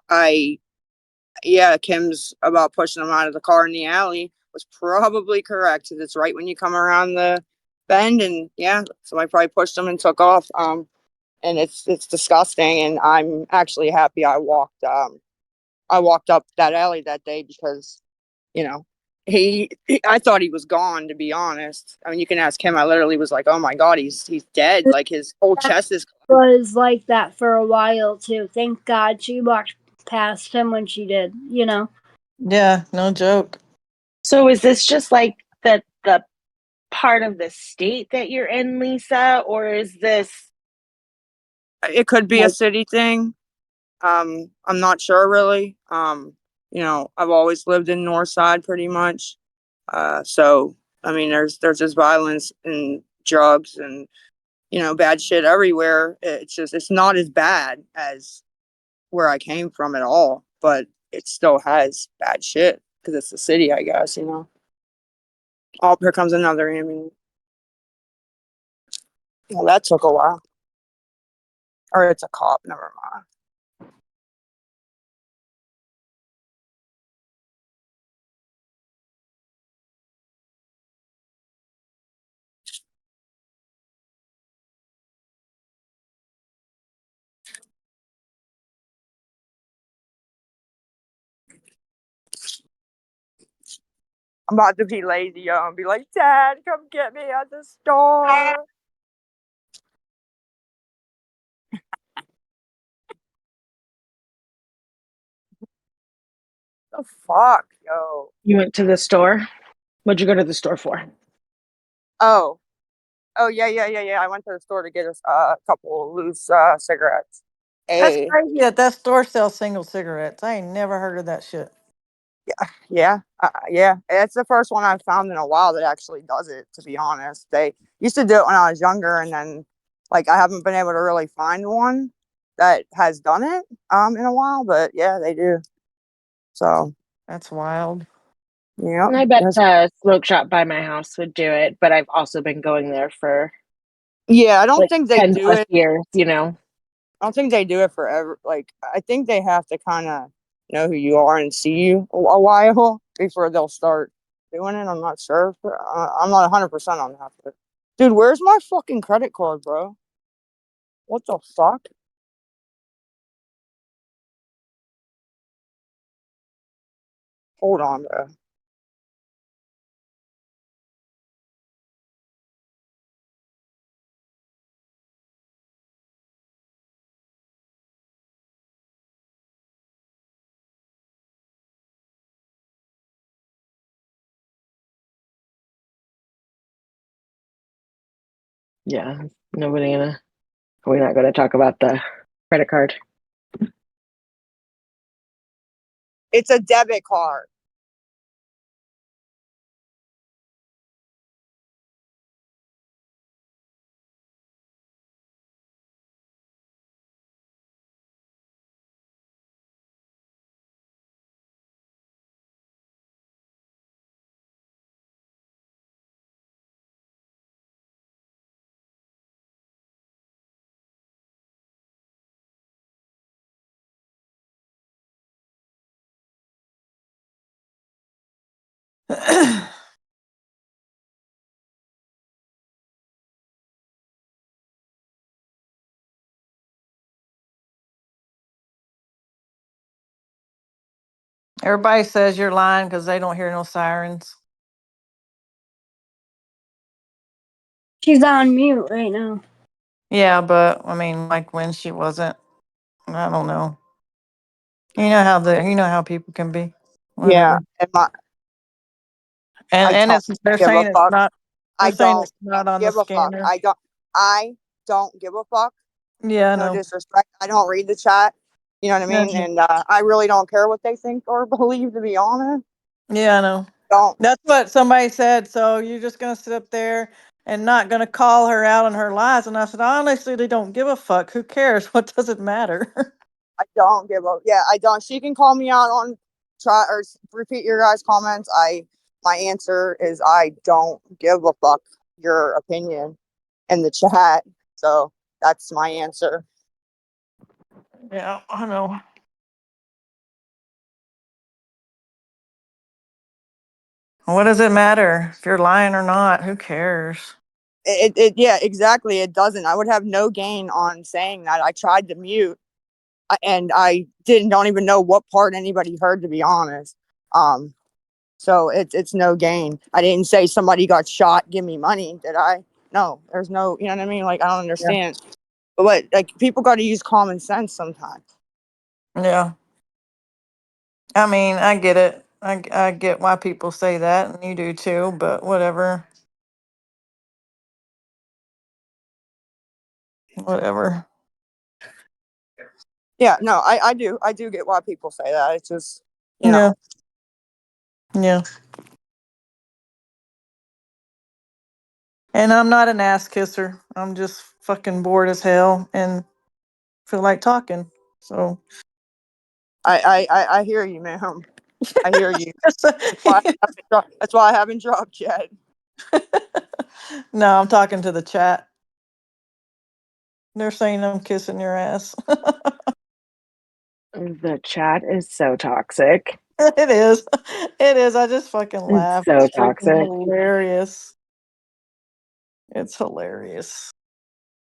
yeah, Kim's about pushing him out of the car in the alley was probably correct, because it's right when you come around the bend. And yeah, so I probably pushed him and took off. And it's disgusting, and I'm actually happy I walked up that alley that day, because you know I thought he was gone, to be honest. I mean, you can ask him. I literally was like, oh my God, he's dead. Like his whole chest is. Was like that for a while too. Thank God she walked past him when she did, you know. Yeah, no joke. So is this just like the part of the state that you're in, Lisa, or is this It could be a like city thing. I'm not sure really. I've always lived in North Side pretty much. So I mean, there's just violence and drugs and bad shit everywhere. It's not as bad as where I came from at all, but it still has bad shit because it's the city, I guess. Oh, here comes another ambulance. Well, that took a while. Or it's a cop. Never mind. I'm about to be lazy, yo, and be like, Dad, come get me at the store. The fuck, yo. you went to the store? What'd you go to the store for? Oh, yeah. I went to the store to get us a couple loose cigarettes. That's Hey, crazy that that store sells single cigarettes. I ain't never heard of that shit. yeah. It's the first one I've found in a while that actually does it. To be honest, they used to do it when I was younger, and then like I haven't been able to really find one that has done it in a while. But yeah, they do. So That's wild. yeah, I bet that's the smoke shop by my house would do it, but I've also been going there for yeah. I don't like think they 10 do plus it. years, you know? I don't think they do it forever. Like, I think they have to kind of know who you are and see you a while before they'll start doing it. I'm not sure. I'm not 100% on that. But, dude, where's my fucking credit card, bro? What the fuck? Hold on, bro. Yeah, nobody gonna, we're not gonna talk about the credit card. It's a debit card. Everybody says you're lying because they don't hear no sirens. She's on mute right now. Yeah, but I mean, like when she wasn't, I don't know. You know how people can be. Yeah, Whatever. and I And don't it's they're give a saying it's fuck. not. They're I saying don't it's not on the give a fuck. scanner. I don't give a fuck. Yeah, I No know. disrespect. I don't read the chat. You know what I Yeah, mean? And I really don't care what they think or believe, to be honest. yeah, I know. Don't. That's what somebody said. So you're just gonna sit up there and not gonna call her out on her lies? And I said, honestly, they don't give a fuck. Who cares? What does it matter? I don't give a. Yeah, I don't. She can call me out on try or repeat your guys' comments. My answer is I don't give a fuck your opinion in the chat. So that's my answer. Yeah, I know. What does it matter if you're lying or not? Who cares? Yeah, exactly. It doesn't. I would have no gain on saying that. I tried to mute and I don't even know what part anybody heard, to be honest. Um, So it's no gain. I didn't say somebody got shot, give me money, did I? No, there's no, you know what I mean? Like, I don't Yeah. understand. But what, like, people got to use common sense sometimes. Yeah. I mean, I get it. I get why people say that, and you do too, but whatever. Whatever. Yeah, no, I do get why people say that. It's just, you Yeah. know, Yeah. And I'm not an ass kisser. I'm just fucking bored as hell and feel like talking. So I hear you, ma'am. I hear you. That's why I haven't dropped yet. no, I'm talking to the chat. They're saying I'm kissing your ass. The chat is so toxic. It is. It is. I just fucking It's laugh. so It's freaking toxic. hilarious. It's hilarious.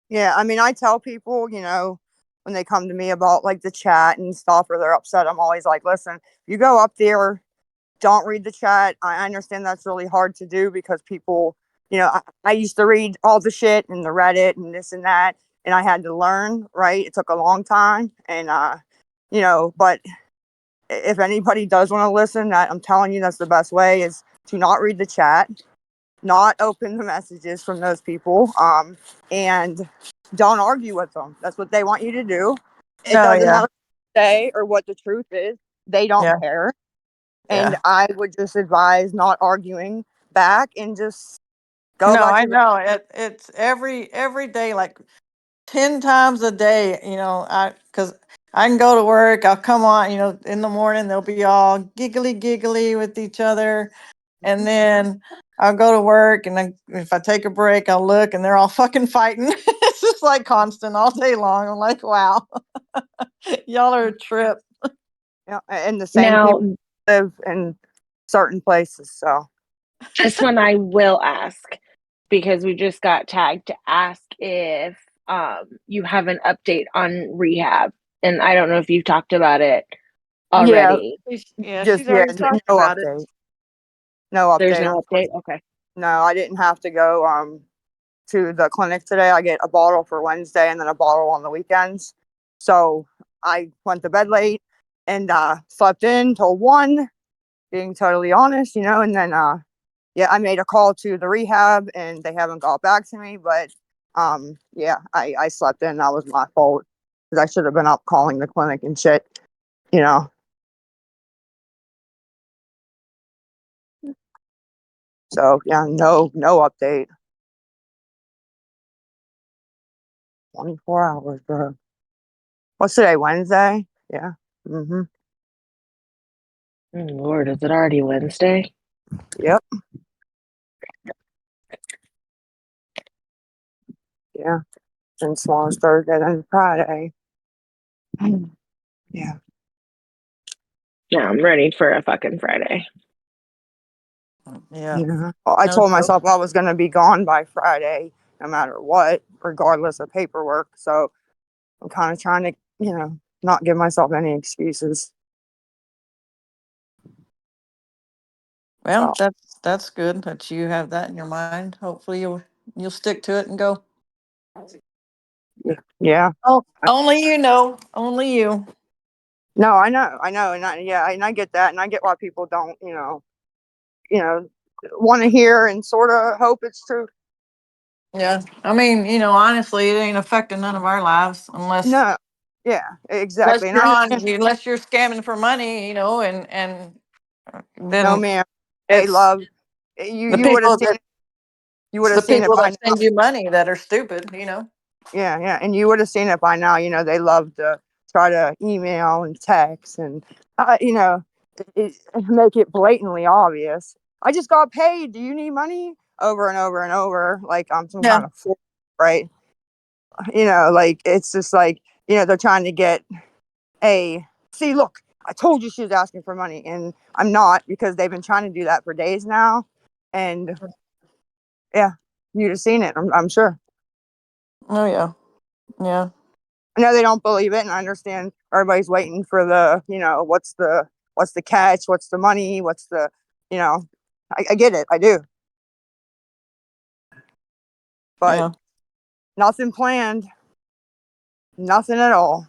Yeah, I mean, I tell people, you know, when they come to me about like the chat and stuff or they're upset, I'm always like, listen, you go up there, don't read the chat. I understand that's really hard to do because people, you know, I used to read all the shit and the Reddit and this and that, and I had to learn, right? It took a long time. And, you know, but if anybody does want to listen, that I'm telling you, that's the best way is to not read the chat, not open the messages from those people, and don't argue with them. That's what they want you to do. It No, doesn't yeah. matter what they say or what the truth is. They don't Yeah. care. And Yeah. I would just advise not arguing back and just go No, about I your. know. It's every day, like 10 times a day, because I can go to work, I'll come on, in the morning, they'll be all giggly with each other. And then I'll go to work, and then if I take a break, I'll look and they're all fucking fighting. It's just like constant all day long. I'm like, wow, y'all are a trip. Yeah, and the same Now, people live in certain places. So this one I will ask because we just got tagged to ask if you have an update on rehab. And I don't know if you've talked about it yeah, already. Yeah, just she's already talked no about it. update. No There's update. no update? Okay. No, I didn't have to go to the clinic today. I get a bottle for Wednesday and then a bottle on the weekends. So I went to bed late and slept in till 1, being totally honest, and then yeah, I made a call to the rehab and they haven't got back to me, but yeah, I slept in. That was my fault because I should have been up calling the clinic and shit, you know. So yeah, no update. 24 hours, bro. What's today? Wednesday? Yeah. Mhm. Lord, is it already Wednesday? Yep. Yeah. Since last Thursday, then Friday. Yeah. Yeah, I'm ready for a fucking Friday. Yeah. Yeah. Well, I No told joke. myself I was going to be gone by Friday, no matter what, regardless of paperwork. So I'm kind of trying to, not give myself any excuses. Well, So that's good that you have that in your mind. Hopefully you'll stick to it and go. yeah. Oh, only you know. Only you. No, I know, and I get that, and I get why people don't, you know, want to hear and sort of hope it's true. Yeah. I mean, honestly, it ain't affecting none of our lives unless No, yeah, unless exactly, and I you're understand. unless you're scamming for money, and No, then man, they it's love you. the You would have people seen that it. You would it's have the seen it people by that now. send you money that are stupid. Yeah, yeah, and you would have seen it by now. They love to try to email and text, and make it blatantly obvious. I just got paid. Do you need money? Over and over and over, like I'm some Yeah. kind of fool, right? Like it's just like they're trying to get a see. Look, I told you she was asking for money, and I'm not because they've been trying to do that for days now, and yeah, you'd have seen it. I'm sure. Oh yeah. Yeah. I know they don't believe it, and I understand everybody's waiting for the, what's the catch, what's the money, what's the, you know, I get it, I do. But Yeah. nothing planned, nothing at all.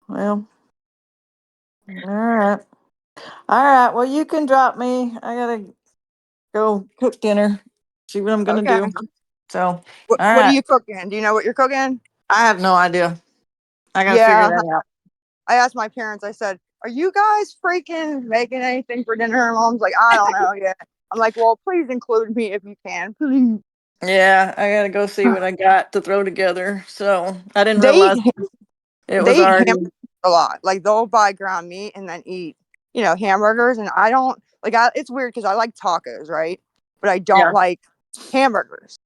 Well, all right. All right. Well, you can drop me. I gotta go cook dinner. See what I'm gonna Okay. do. So, all What are right. you cooking? Do you know what you're cooking? I have no idea. I gotta figure Yeah, that out. I asked my parents, I said, "Are you guys freaking making anything for dinner?" And mom's like, "I don't know yet." I'm like, "Well, please include me if you can, please." Yeah, I gotta go see what I got to throw together. So I didn't They realize eat it was they eat already. hamburgers a lot. Like they'll buy ground meat and then eat, hamburgers. And I don't like. It's weird because I like tacos, right? But I don't Yeah. like hamburgers.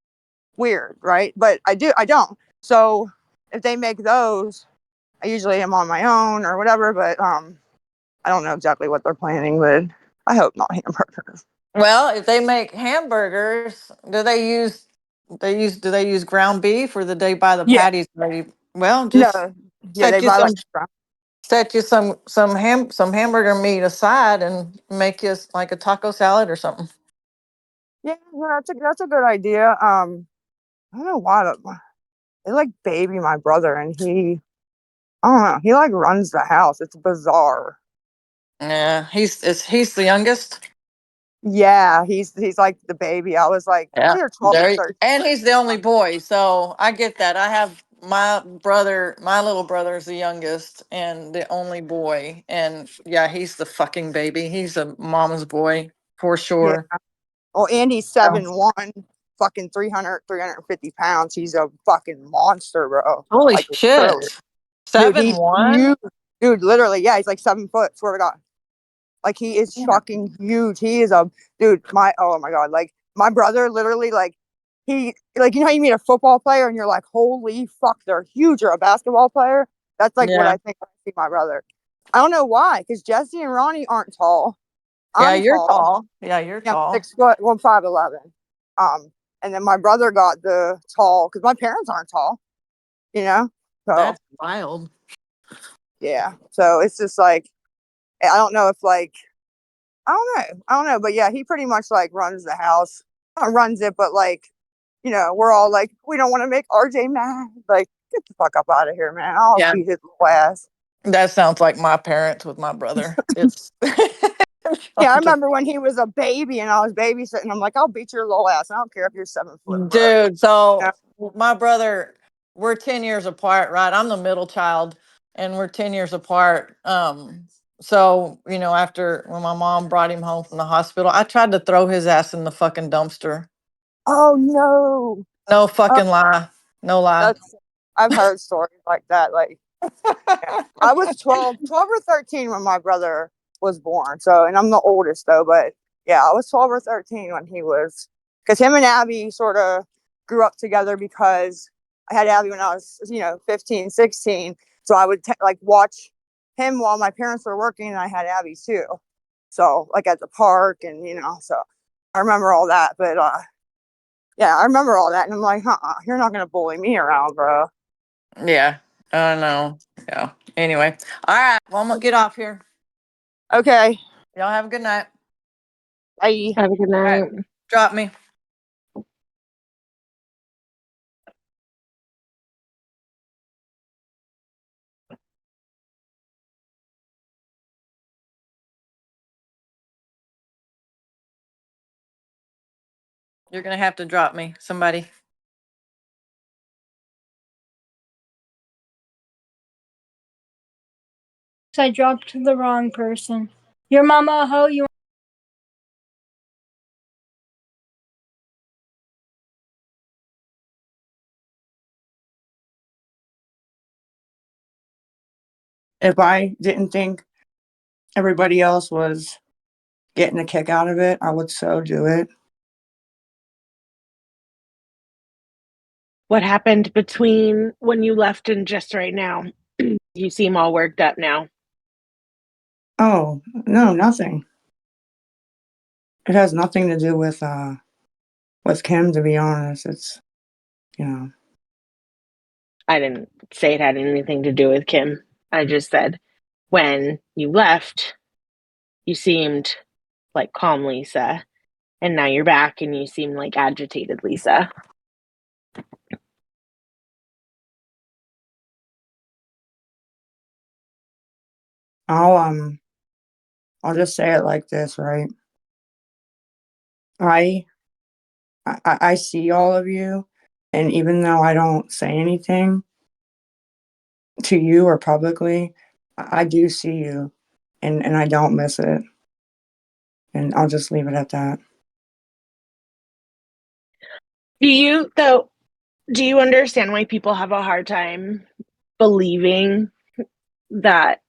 Weird, right? But I do. I don't. So if they make those, I usually am on my own or whatever. But I don't know exactly what they're planning. But I hope not hamburgers. Well, if they make hamburgers, do they use ground beef or do they buy the Yeah. patties ready? Well, just No. Yeah, they set you buy like some some hamburger meat aside and make you like a taco salad or something. yeah, that's a good idea. I don't know why, but they like baby my brother, and I don't know, he like runs the house. It's bizarre. Yeah, he's the youngest. Yeah, he's like the baby. I was like, Yeah, they're 12 or 13. and he's the only boy, so I get that. I have my little brother is the youngest and the only boy, and yeah, he's the fucking baby. He's a mama's boy for Yeah. sure. Well, Andy's So, 7'1", fucking 350 pounds. He's a fucking monster, bro. holy Like literally, shit, dude, seven he's one. huge. Dude, literally, yeah, he's like 7 foot. Swear to God. Like he is Yeah, fucking huge. He is a dude. Oh my God. Like my brother literally like like how you meet a football player and you're like, holy fuck, they're huge, or a basketball player. That's like what yeah, I think when I see my brother. I don't know why, because Jesse and Ronnie aren't tall. yeah. I'm You're tall. tall. Yeah, you're Yeah, I'm tall. 6 foot, well, 5'11". And then my brother got the tall because my parents aren't tall, you know? So That's wild. yeah. So it's just like I don't know if like I don't know, but yeah, he pretty much like runs the house. Not runs it, but like, we're all like, we don't want to make RJ mad. Like, get the fuck up out of here, man. I'll Yeah, beat his little ass. that sounds like my parents with my brother. It's Yeah, I I'm just remember when he was a baby and I was babysitting. I'm like, I'll beat your little ass. I don't care if you're 7 foot, bro. dude. You know? So my brother, we're 10 years apart, right? I'm the middle child, and we're 10 years apart. So after when my mom brought him home from the hospital, I tried to throw his ass in the fucking dumpster. Oh no. No Oh, fucking lie. No lie. that's I've heard stories like that. Like, yeah. I was 12 or 13 when my brother was born. So, and I'm the oldest though, but yeah, I was 12 or 13 when he was, because him and Abby sort of grew up together because I had Abby when I was, 15, 16. So I would like watch him while my parents were working and I had Abby too. So like at the park and, so I remember all that. But yeah, I remember all that. And I'm like, you're not going to bully me around, bro. Yeah. No. Yeah. Anyway. All right. Well, I'm gonna get off here. Okay. Y'all have a good night. Bye. Have a good All right. night. Drop me. You're gonna have to drop me, somebody. I dropped the wrong person. Your mama a hoe, you If I didn't think everybody else was getting a kick out of it, I would so do it. What happened between when you left and just right now? You seem all worked up now. Oh, no, nothing. It has nothing to do with Kim, to be honest. It's, you know. I didn't say it had anything to do with Kim. I just said when you left, you seemed like calm Lisa, and now you're back and you seem like agitated Lisa. I'll I'll just say it like this, right? I I see all of you, and even though I don't say anything to you or publicly, I do see you, and I don't miss it. And I'll just leave it at that. Do you understand why people have a hard time believing that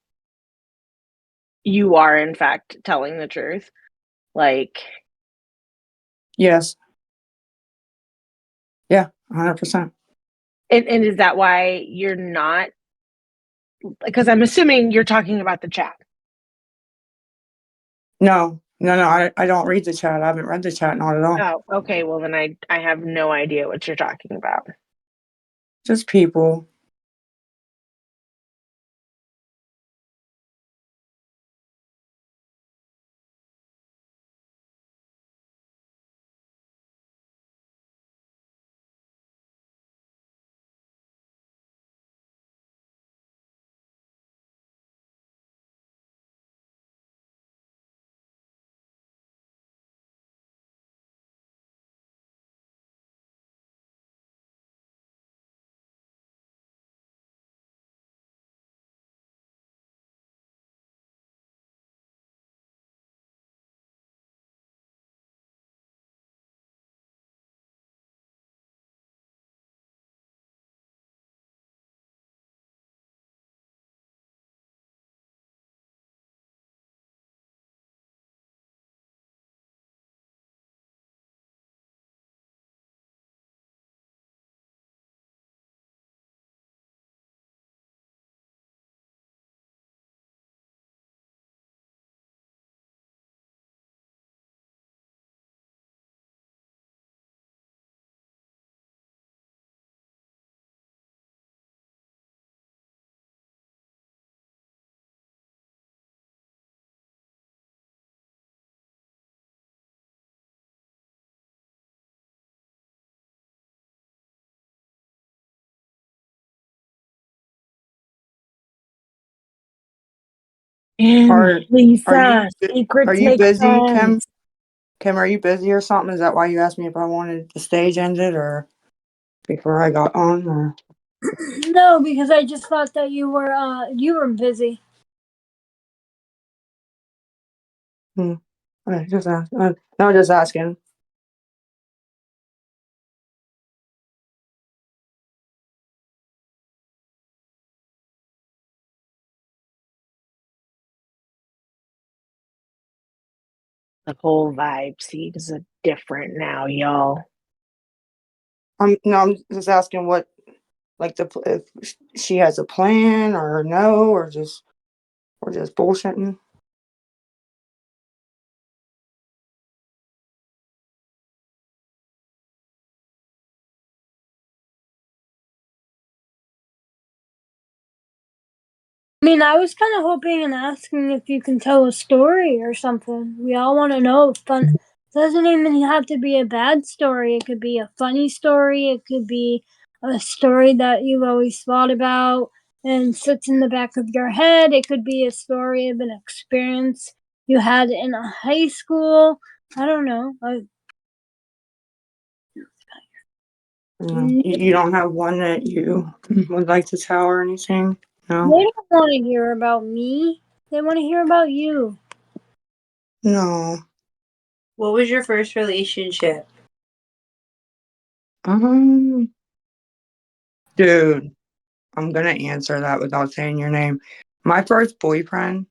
you are in fact telling the truth? Like, Yes. Yeah, 100%. and is that why you're not, because I'm assuming you're talking about the chat. No, I don't read the chat. I haven't read the chat, not at all. Oh, okay. Well, then I have no idea what you're talking about. Just people. Are are Lisa, you are secrets you make busy, Kim? friends. Kim, are you busy or something? Is that why you asked me if I wanted the stage ended or before I got on? Or No, because I just thought that you were busy. okay, just ask. No, just asking. The whole vibe seems different now, y'all. No, I'm just asking what, like if she has a plan or no, or just bullshitting. I mean, I was kind of hoping and asking if you can tell a story or something. We all want to know. Fun doesn't even have to be a bad story. It could be a funny story. It could be a story that you've always thought about and sits in the back of your head. It could be a story of an experience you had in a high school. I don't know. You don't have one that you would like to tell or anything? No? They don't want to hear about me. They want to hear about you. No. What was your first relationship? Um, dude, I'm gonna answer that without saying your name. My first boyfriend,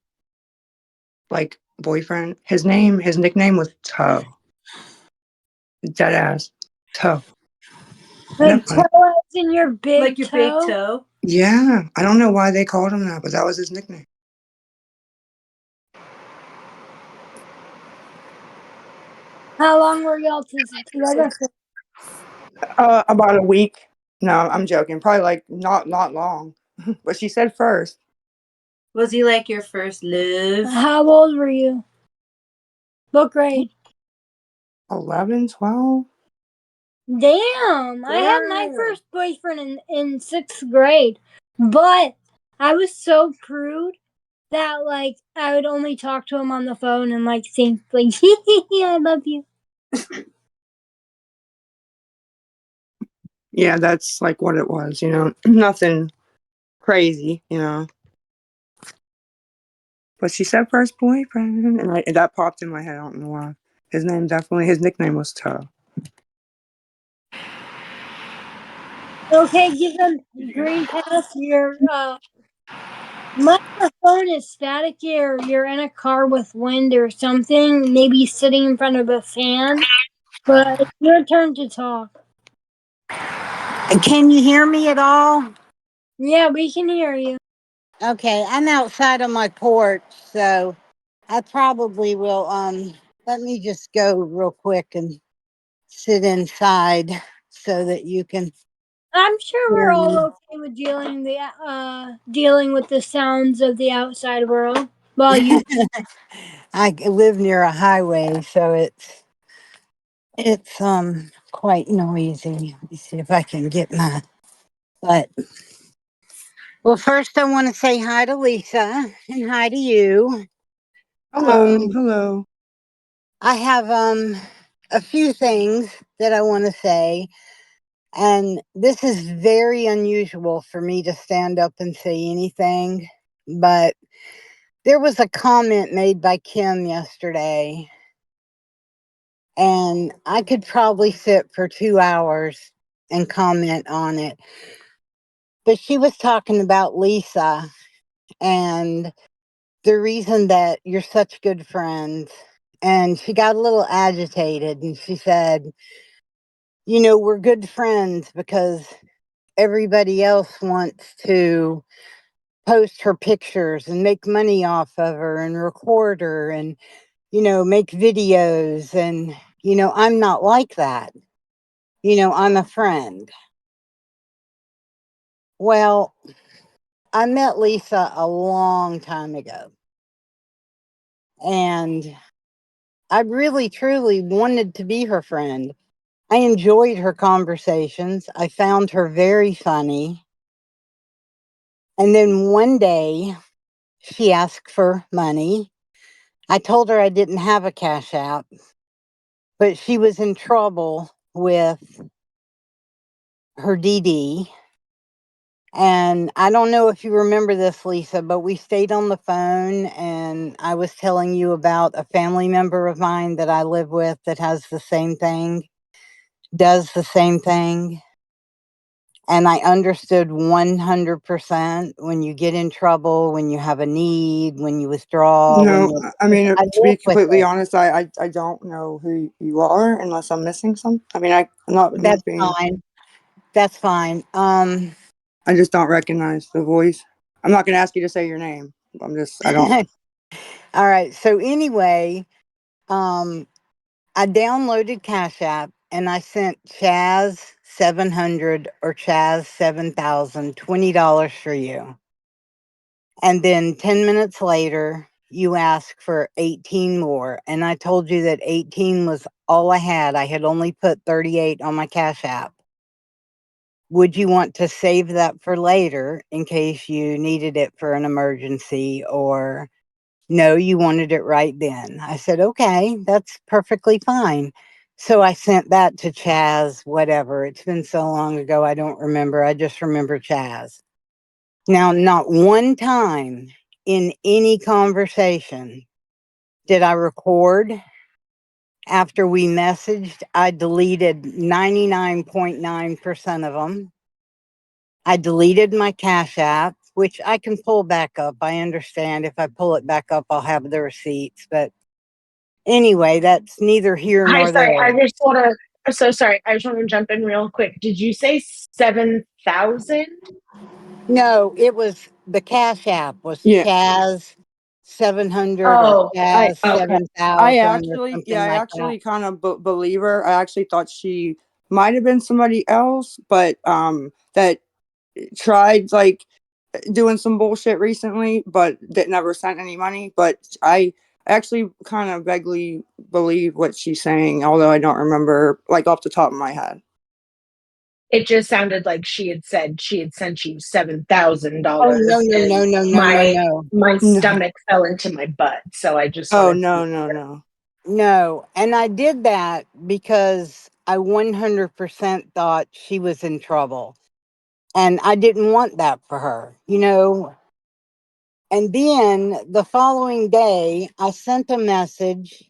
like boyfriend, his nickname was Toe. Dead ass. Toe. Like Isn't that funny? toe as in your big Like your big toe? Yeah, I don't know why they called him that, but that was his nickname. How long were y'all together for? About a week. No, I'm joking. Probably like not long. But she said first. Was he like your first love? How old were you? What grade? 11, 12? Damn, I had my first boyfriend in 6th grade, but I was so prude that like I would only talk to him on the phone and like think like I love you. Yeah, that's like what it was, nothing crazy, But she said first boyfriend, and that popped in my head. I don't know why. His nickname was Toe. Okay, give them green pass. Your microphone is staticky, or you're in a car with wind or something. Maybe sitting in front of a fan. But it's your turn to talk. Can you hear me at all? Yeah, we can hear you. Okay, I'm outside on my porch, so I probably will let me just go real quick and sit inside so that you can I'm sure we're hear all me. okay with dealing with the sounds of the outside world while you. I live near a highway, so it's quite noisy. Let me see if I can get my but well, first I want to say hi to Lisa and hi to you. Hello. I have a few things that I want to say, and this is very unusual for me to stand up and say anything, but there was a comment made by Kim yesterday, and I could probably sit for 2 hours and comment on it. But she was talking about Lisa and the reason that you're such good friends. And she got a little agitated and she said, we're good friends because everybody else wants to post her pictures and make money off of her and record her and, make videos. And, I'm not like that. I'm a friend. Well, I met Lisa a long time ago. And I really, truly wanted to be her friend. I enjoyed her conversations. I found her very funny. And then one day she asked for money. I told her I didn't have a Cash App, but she was in trouble with her DD. And I don't know if you remember this, Lisa, but we stayed on the phone and I was telling you about a family member of mine that I live with that has the same thing, does the same thing. And I understood 100% when you get in trouble, when you have a need, when you withdraw, when No, you. I mean, I to be live with completely it. honest, I don't know who you are unless I'm missing some. I mean, I'm That's not being. fine. That's fine. I just don't recognize the voice. I'm not going to ask you to say your name. I don't. All right. So anyway, um, I downloaded Cash App and I sent Chaz 700 or Chaz 7,000 $20 for you. And then 10 minutes later, you asked for 18 more. And I told you that 18 was all I had. I had only put 38 on my Cash App. Would you want to save that for later in case you needed it for an emergency, or no, you wanted it right then? I said, okay, that's perfectly fine. So I sent that to Chaz, whatever. It's been so long ago, I don't remember. I just remember Chaz. Now, not one time in any conversation did I record after we messaged. I deleted 99.9% of them. I deleted my Cash App, which I can pull back up. I understand if I pull it back up, I'll have the receipts. But anyway, that's neither here Hi, nor sorry. I there. just want to. So sorry. I just want to jump in real quick. Did you say 7,000? No, it was the Cash App was Yeah, Chaz 700 or Oh, I Chaz okay. 7,000 or something I like that. actually kind of believe her. I actually thought she might have been somebody else, but that tried like doing some bullshit recently, but that never sent any money. But I actually kind of vaguely believe what she's saying, although I don't remember like off the top of my head. It just sounded like she had said she had sent you Oh, no, $7,000, no, no, and no, no, no, my no. my No. stomach fell into my butt. So I just Oh wanted to no, be no, clear. no. No. And I did that because I 100% thought she was in trouble. And I didn't want that for her, you know. And then the following day, I sent a message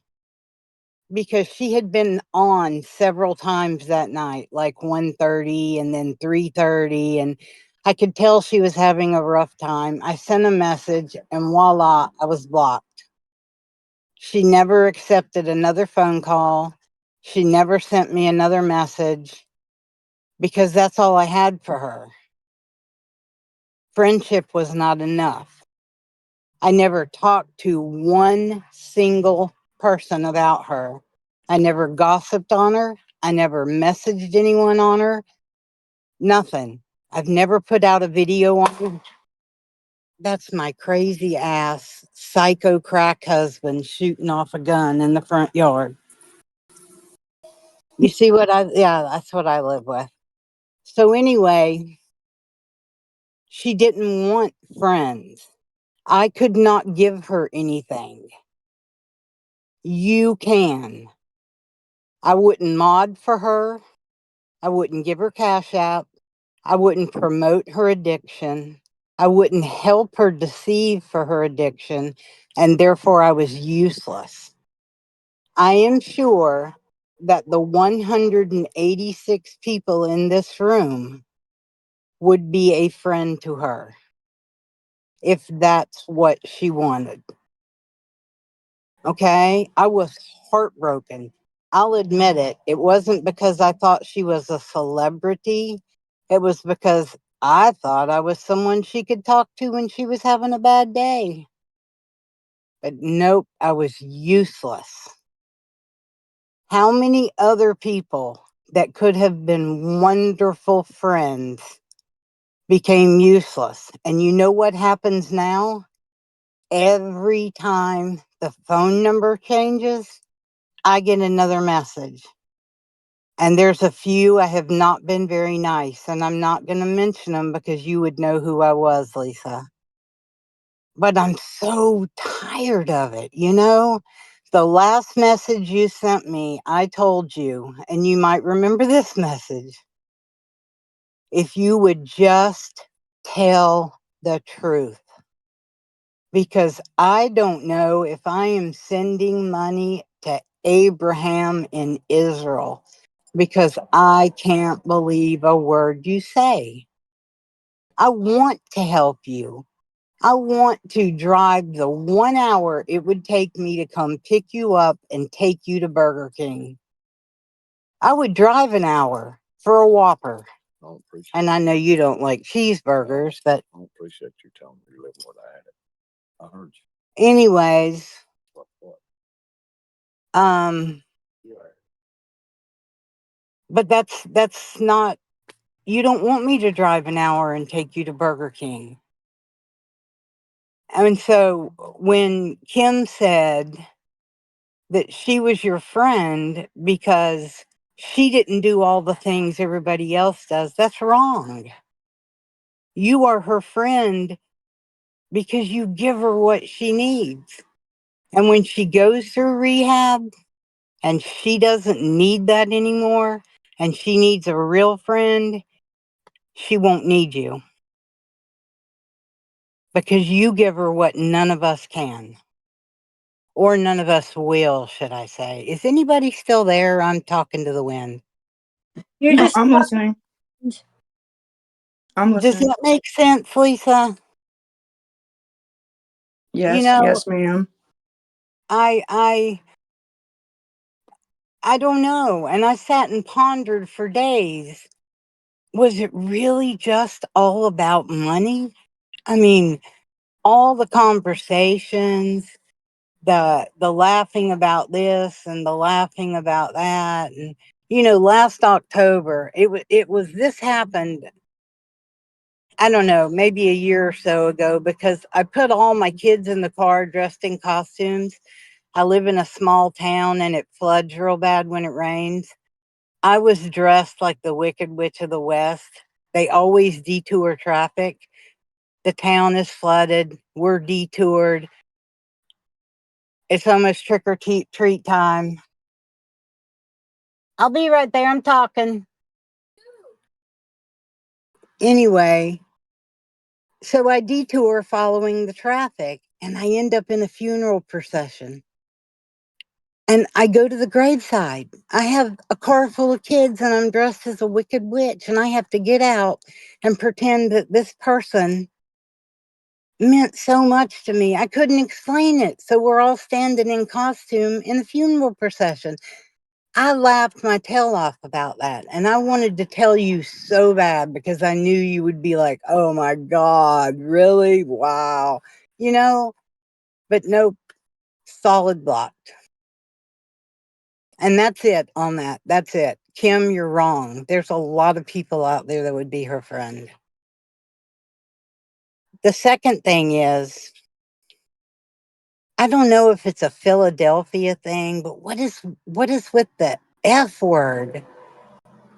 because she had been on several times that night, like 1:30 and then 3:30, and I could tell she was having a rough time. I sent a message and voila, I was blocked. She never accepted another phone call. She never sent me another message because that's all I had for her. Friendship was not enough. I never talked to one single person about her. I never gossiped on her. I never messaged anyone on her. Nothing. I've never put out a video on her. That's my crazy ass psycho crack husband shooting off a gun in the front yard. You see what yeah, that's what I live with. So anyway, she didn't want friends. I could not give her anything. You can. I wouldn't mod for her. I wouldn't give her cash app. I wouldn't promote her addiction. I wouldn't help her deceive for her addiction. And therefore, I was useless. I am sure that the 186 people in this room would be a friend to her if that's what she wanted. Okay? I was heartbroken. I'll admit it. It wasn't because I thought she was a celebrity. It was because I thought I was someone she could talk to when she was having a bad day. But nope, I was useless. How many other people that could have been wonderful friends became useless? And you know what happens now? Every time the phone number changes, I get another message. And there's a few I have not been very nice, and I'm not going to mention them because you would know who I was, Lisa. But I'm so tired of it, you know? The last message you sent me, I told you, and you might remember this message. If you would just tell the truth. Because I don't know if I am sending money to Abraham in Israel because I can't believe a word you say. I want to help you. I want to drive the 1 hour it would take me to come pick you up and take you to Burger King. I would drive an hour for a Whopper. And I know you don't like cheeseburgers, but I appreciate you telling me you live where I had it. I heard you. Anyways, um, but that's not. You don't want me to drive an hour and take you to Burger King. And so when Kim said that she was your friend because she didn't do all the things everybody else does, that's wrong. You are her friend because you give her what she needs. And when she goes through rehab and she doesn't need that anymore and she needs a real friend, she won't need you because you give her what none of us can. Or none of us will, should I say. Is anybody still there? I'm talking to the wind. You're No, just I'm listening. I'm Does listening. that make sense, Lisa? You Yes, know, yes, ma'am. I I I don't know. And I sat and pondered for days. Was it really just all about money? I mean, all the conversations, the laughing about this and the laughing about that, and last October it was this happened I don't know, maybe a year or so ago, because I put all my kids in the car dressed in costumes. I live in a small town and it floods real bad when it rains. I was dressed like the Wicked Witch of the West. They always detour traffic. The town is flooded. We're detoured. It's almost trick or treat time. I'll be right there. I'm talking. Anyway, so I detour following the traffic and I end up in a funeral procession. And I go to the graveside. I have a car full of kids and I'm dressed as a wicked witch and I have to get out and pretend that this person meant so much to me. I couldn't explain it. So we're all standing in costume in a funeral procession. I laughed my tail off about that. And I wanted to tell you so bad because I knew you would be like, oh my God, really? Wow. You know, but nope, solid blocked. And that's it on that. That's it. Kim, you're wrong. There's a lot of people out there that would be her friend. The second thing is, I don't know if it's a Philadelphia thing, but what is with the F word?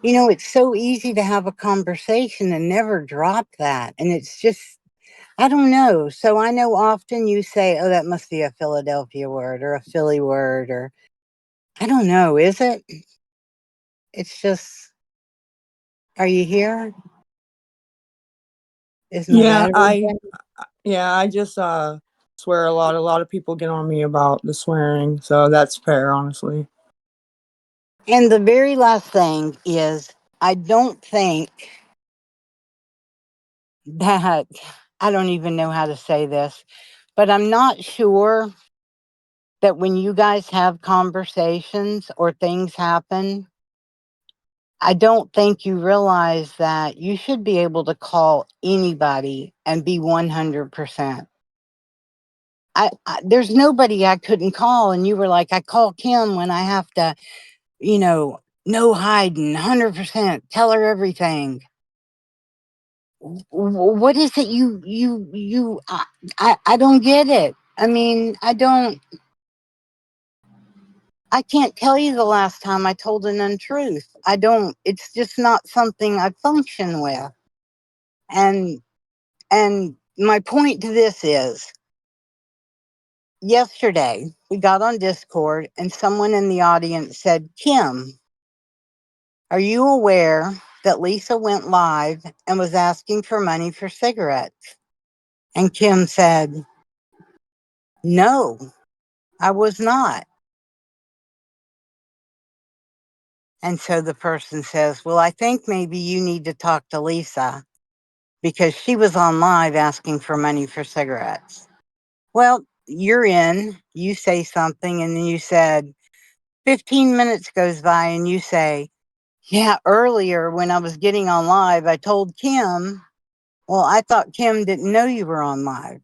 You know, it's so easy to have a conversation and never drop that. And it's just, I don't know. So I know often you say, oh, that must be a Philadelphia word or a Philly word, or I don't know. Is it? It's just, are you here? Is my Yeah, battery dead? I just swear a lot. A lot of people get on me about the swearing, so that's fair, honestly. And the very last thing is, I don't think that, I don't even know how to say this, but I'm not sure that when you guys have conversations or things happen, I don't think you realize that you should be able to call anybody and be 100%. There's nobody I couldn't call, and you were like, I call Kim when I have to, you know, no hiding, 100%, tell her everything. What is it I don't get it. I mean, I can't tell you the last time I told an untruth. I don't, it's just not something I function with. And my point to this is, yesterday we got on Discord and someone in the audience said, Kim, are you aware that Lisa went live and was asking for money for cigarettes? And Kim said, no, I was not. And so the person says, well, I think maybe you need to talk to Lisa because she was on live asking for money for cigarettes. Well, you're in, you say something, and then you said, 15 minutes goes by and you say, yeah, earlier when I was getting on live, I told Kim, well, I thought Kim didn't know you were on live.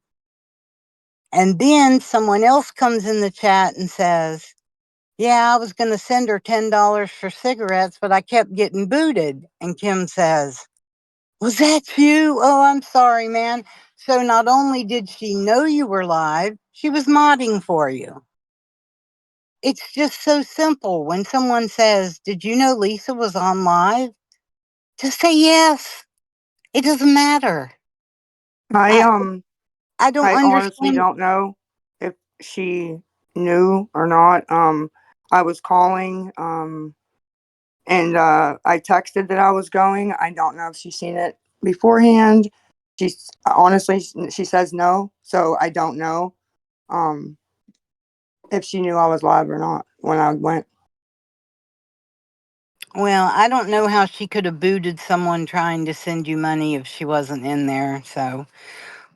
And then someone else comes in the chat and says, yeah, I was going to send her $10 for cigarettes, but I kept getting booted. And Kim says, was that you? Oh, I'm sorry, man. So not only did she know you were live, she was modding for you. It's just so simple. When someone says, did you know Lisa was on live? Just say yes. It doesn't matter. I I, um I don't I honestly understand. don't know if she knew or not. I was calling and I texted that I was going. I don't know if she's seen it beforehand. She's honestly, she says no, so I don't know if she knew I was live or not when I went. Well, I don't know how she could have booted someone trying to send you money if she wasn't in there. So,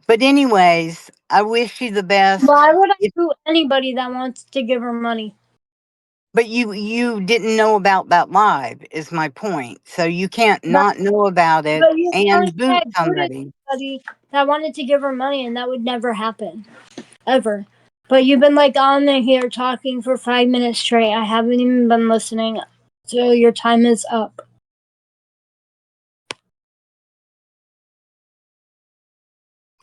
but anyways, I wish you the best. Why would I do anybody that wants to give her money? But you didn't know about that live is my point. So you can't But not know about it but you and already boot said booted somebody. somebody that wanted to give her money, and that would never happen ever. But you've been like on there here talking for 5 minutes straight. I haven't even been listening. So your time is up.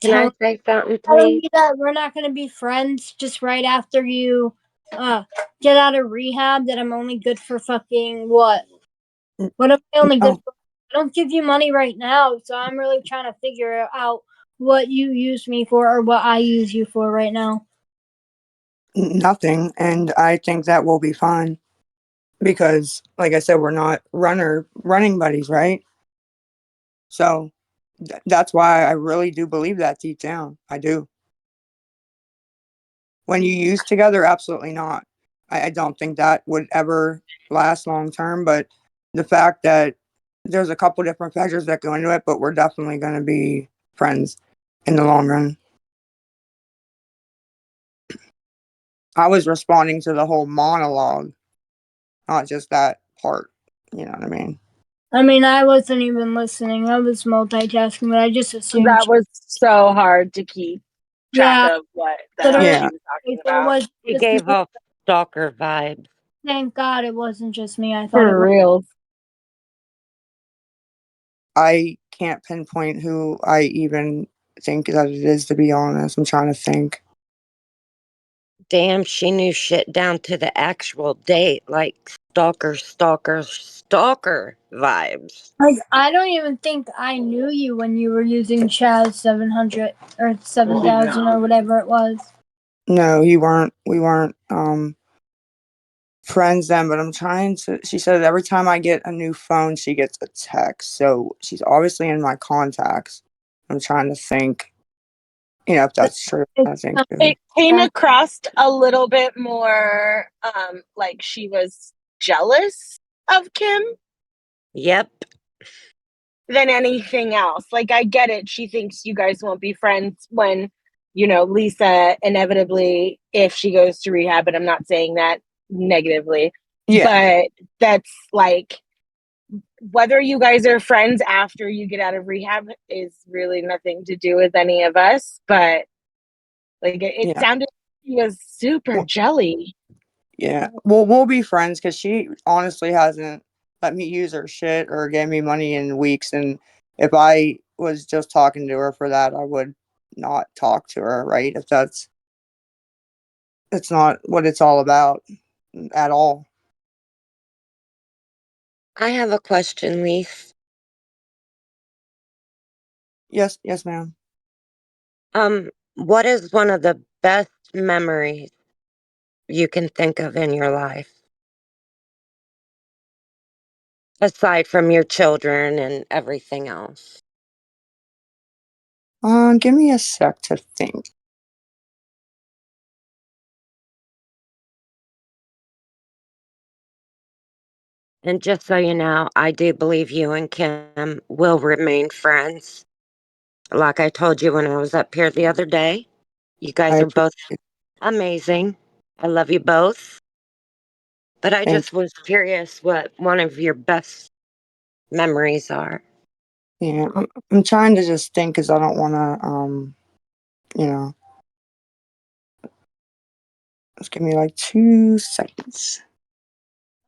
Can I telling say something, telling please? me that we're not going to be friends just right after you get out of rehab, that I'm only good for fucking what? What am I only good No, for? I don't give you money right now, so I'm really trying to figure out what you use me for or what I use you for right now. nothing. And I think that will be fine because, like I said, we're not running buddies, right? So that's why I really do believe that deep down. I do. When you use together, absolutely not. I don't think that would ever last long term. But the fact that there's a couple different factors that go into it, but we're definitely going to be friends in the long run. I was responding to the whole monologue, not just that part. You know what I mean? I mean, I wasn't even listening. I was multitasking, but I just assumed. That was so hard to keep track Yeah, of what the hell literally, Yeah. she was talking it about. was He just gave me. off stalker vibes. Thank God it wasn't just me. I thought it For was. real. I can't pinpoint who I even think that it is, to be honest. I'm trying to think. Damn, she knew shit down to the actual date, like stalker, stalker, stalker vibes. Like, I don't even think I knew you when you were using Chaz 700 or 7,000 or whatever it was. No, we weren't friends then, but I'm trying to. She said every time I get a new phone, she gets a text. So she's obviously in my contacts. I'm trying to think, if that's true. I think too. It came across a little bit more like she was jealous of Kim Yep. than anything else. Like, I get it. She thinks you guys won't be friends when, Lisa inevitably, if she goes to rehab, and I'm not saying that negatively, Yeah, but that's like, whether you guys are friends after you get out of rehab is really nothing to do with any of us. But like, it yeah, sounded like she was super well, jelly. yeah. Well, we'll be friends because she honestly hasn't let me use her shit or gave me money in weeks. And if I was just talking to her for that, I would not talk to her, right? If that's not what it's all about at all. I have a question, Leaf. Yes, yes, ma'am. What is one of the best memories you can think of in your life? Aside from your children and everything else. Give me a sec to think. And just so you know, I do believe you and Kim will remain friends. Like I told you when I was up here the other day, you I guys are both appreciate. amazing. I love you both. But I Thank just was curious what one of your best memories are. you. Yeah, I'm trying to just think because I don't want to. You know, just give me like 2 seconds.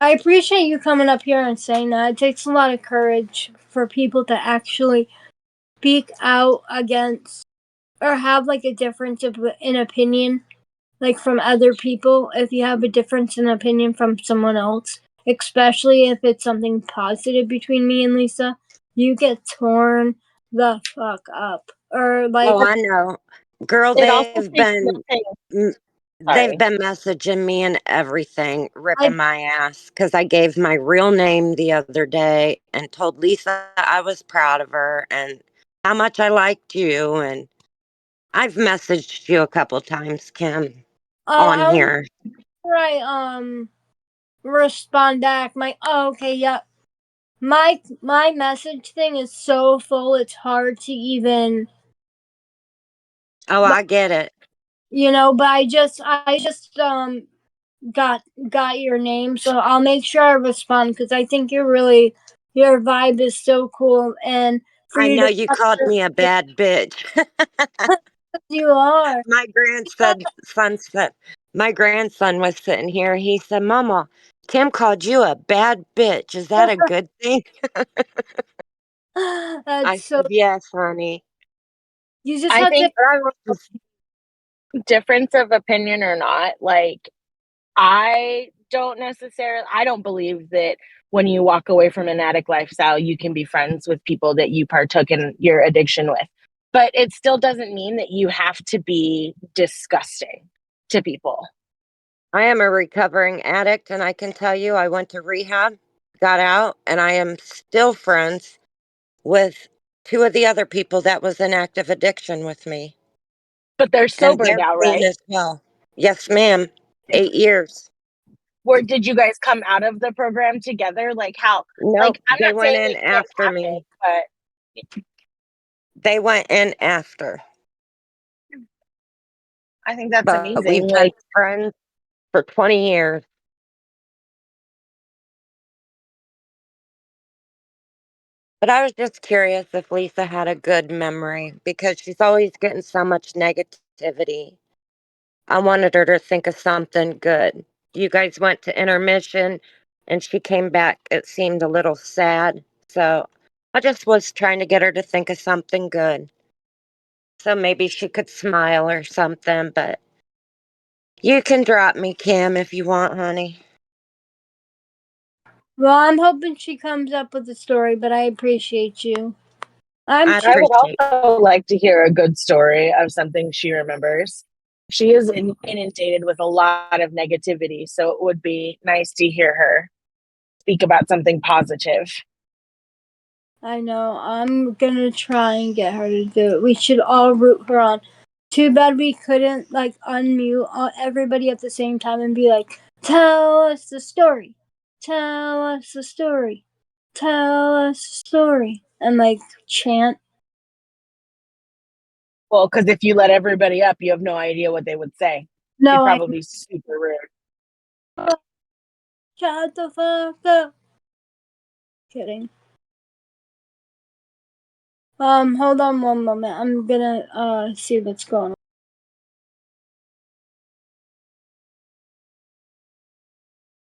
I appreciate you coming up here and saying that. It takes a lot of courage for people to actually speak out against or have like a difference in opinion, like from other people. If you have a difference in opinion from someone else, especially if it's something positive between me and Lisa, you get torn the fuck up. Or like, Oh, I know. Girl, It also takes nothing. mm, they've Sorry. been messaging me and everything, I ripping my ass because I gave my real name the other day and told Lisa I was proud of her and how much I liked you. And I've messaged you a couple times, Kim, on I'll make here. sure I respond back. Okay, yeah. My message thing is so full it's hard to even, Oh, I get it. but I just got got your name, so I'll make sure I respond because I think your vibe is so cool, and for I you know to you called me a bad bitch. you are. My grandson said, my grandson was sitting here. He said, Mama, Tim called you a bad bitch. Is that a good That's I so said, yes, honey. You just I have to. think difference of opinion or not, like I don't believe that when you walk away from an addict lifestyle, you can be friends with people that you partook in your addiction with. But it still doesn't mean that you have to be disgusting to people. I am a recovering addict, and I can tell you I went to rehab, got out, and I am still friends with two of the other people that was in active addiction with me. But they're And sober they're now, clean right? as well. Yes, ma'am. 8 years. Where did you guys come out of the program together? Like how? Like Nope, I'm they not went saying in it can't after happen, me. but They went in after. I think that's But amazing. we've been Like friends for 20 years. But I was just curious if Lisa had a good memory because she's always getting so much negativity. I wanted her to think of something good. You guys went to intermission and she came back. It seemed a little sad. So I just was trying to get her to think of something good. So maybe she could smile or something. But you can drop me, Kim, if you want, honey. Well, I'm hoping she comes up with a story, but I appreciate you. I'm I I would appreciate also like to hear a good story of something she remembers. She is inundated with a lot of negativity, so it would be nice to hear her speak about something positive. I know. I'm gonna try and get her to do it. We should all root her on. Too bad we couldn't like unmute everybody at the same time and be like, "Tell us the story. Tell us the story. Tell us the story," and like chant. Well, because if you let everybody up, you have no idea what they would say. You'd No, I probably be super rude. shut the fuck up. Kidding. Hold on one moment. I'm gonna see what's going on.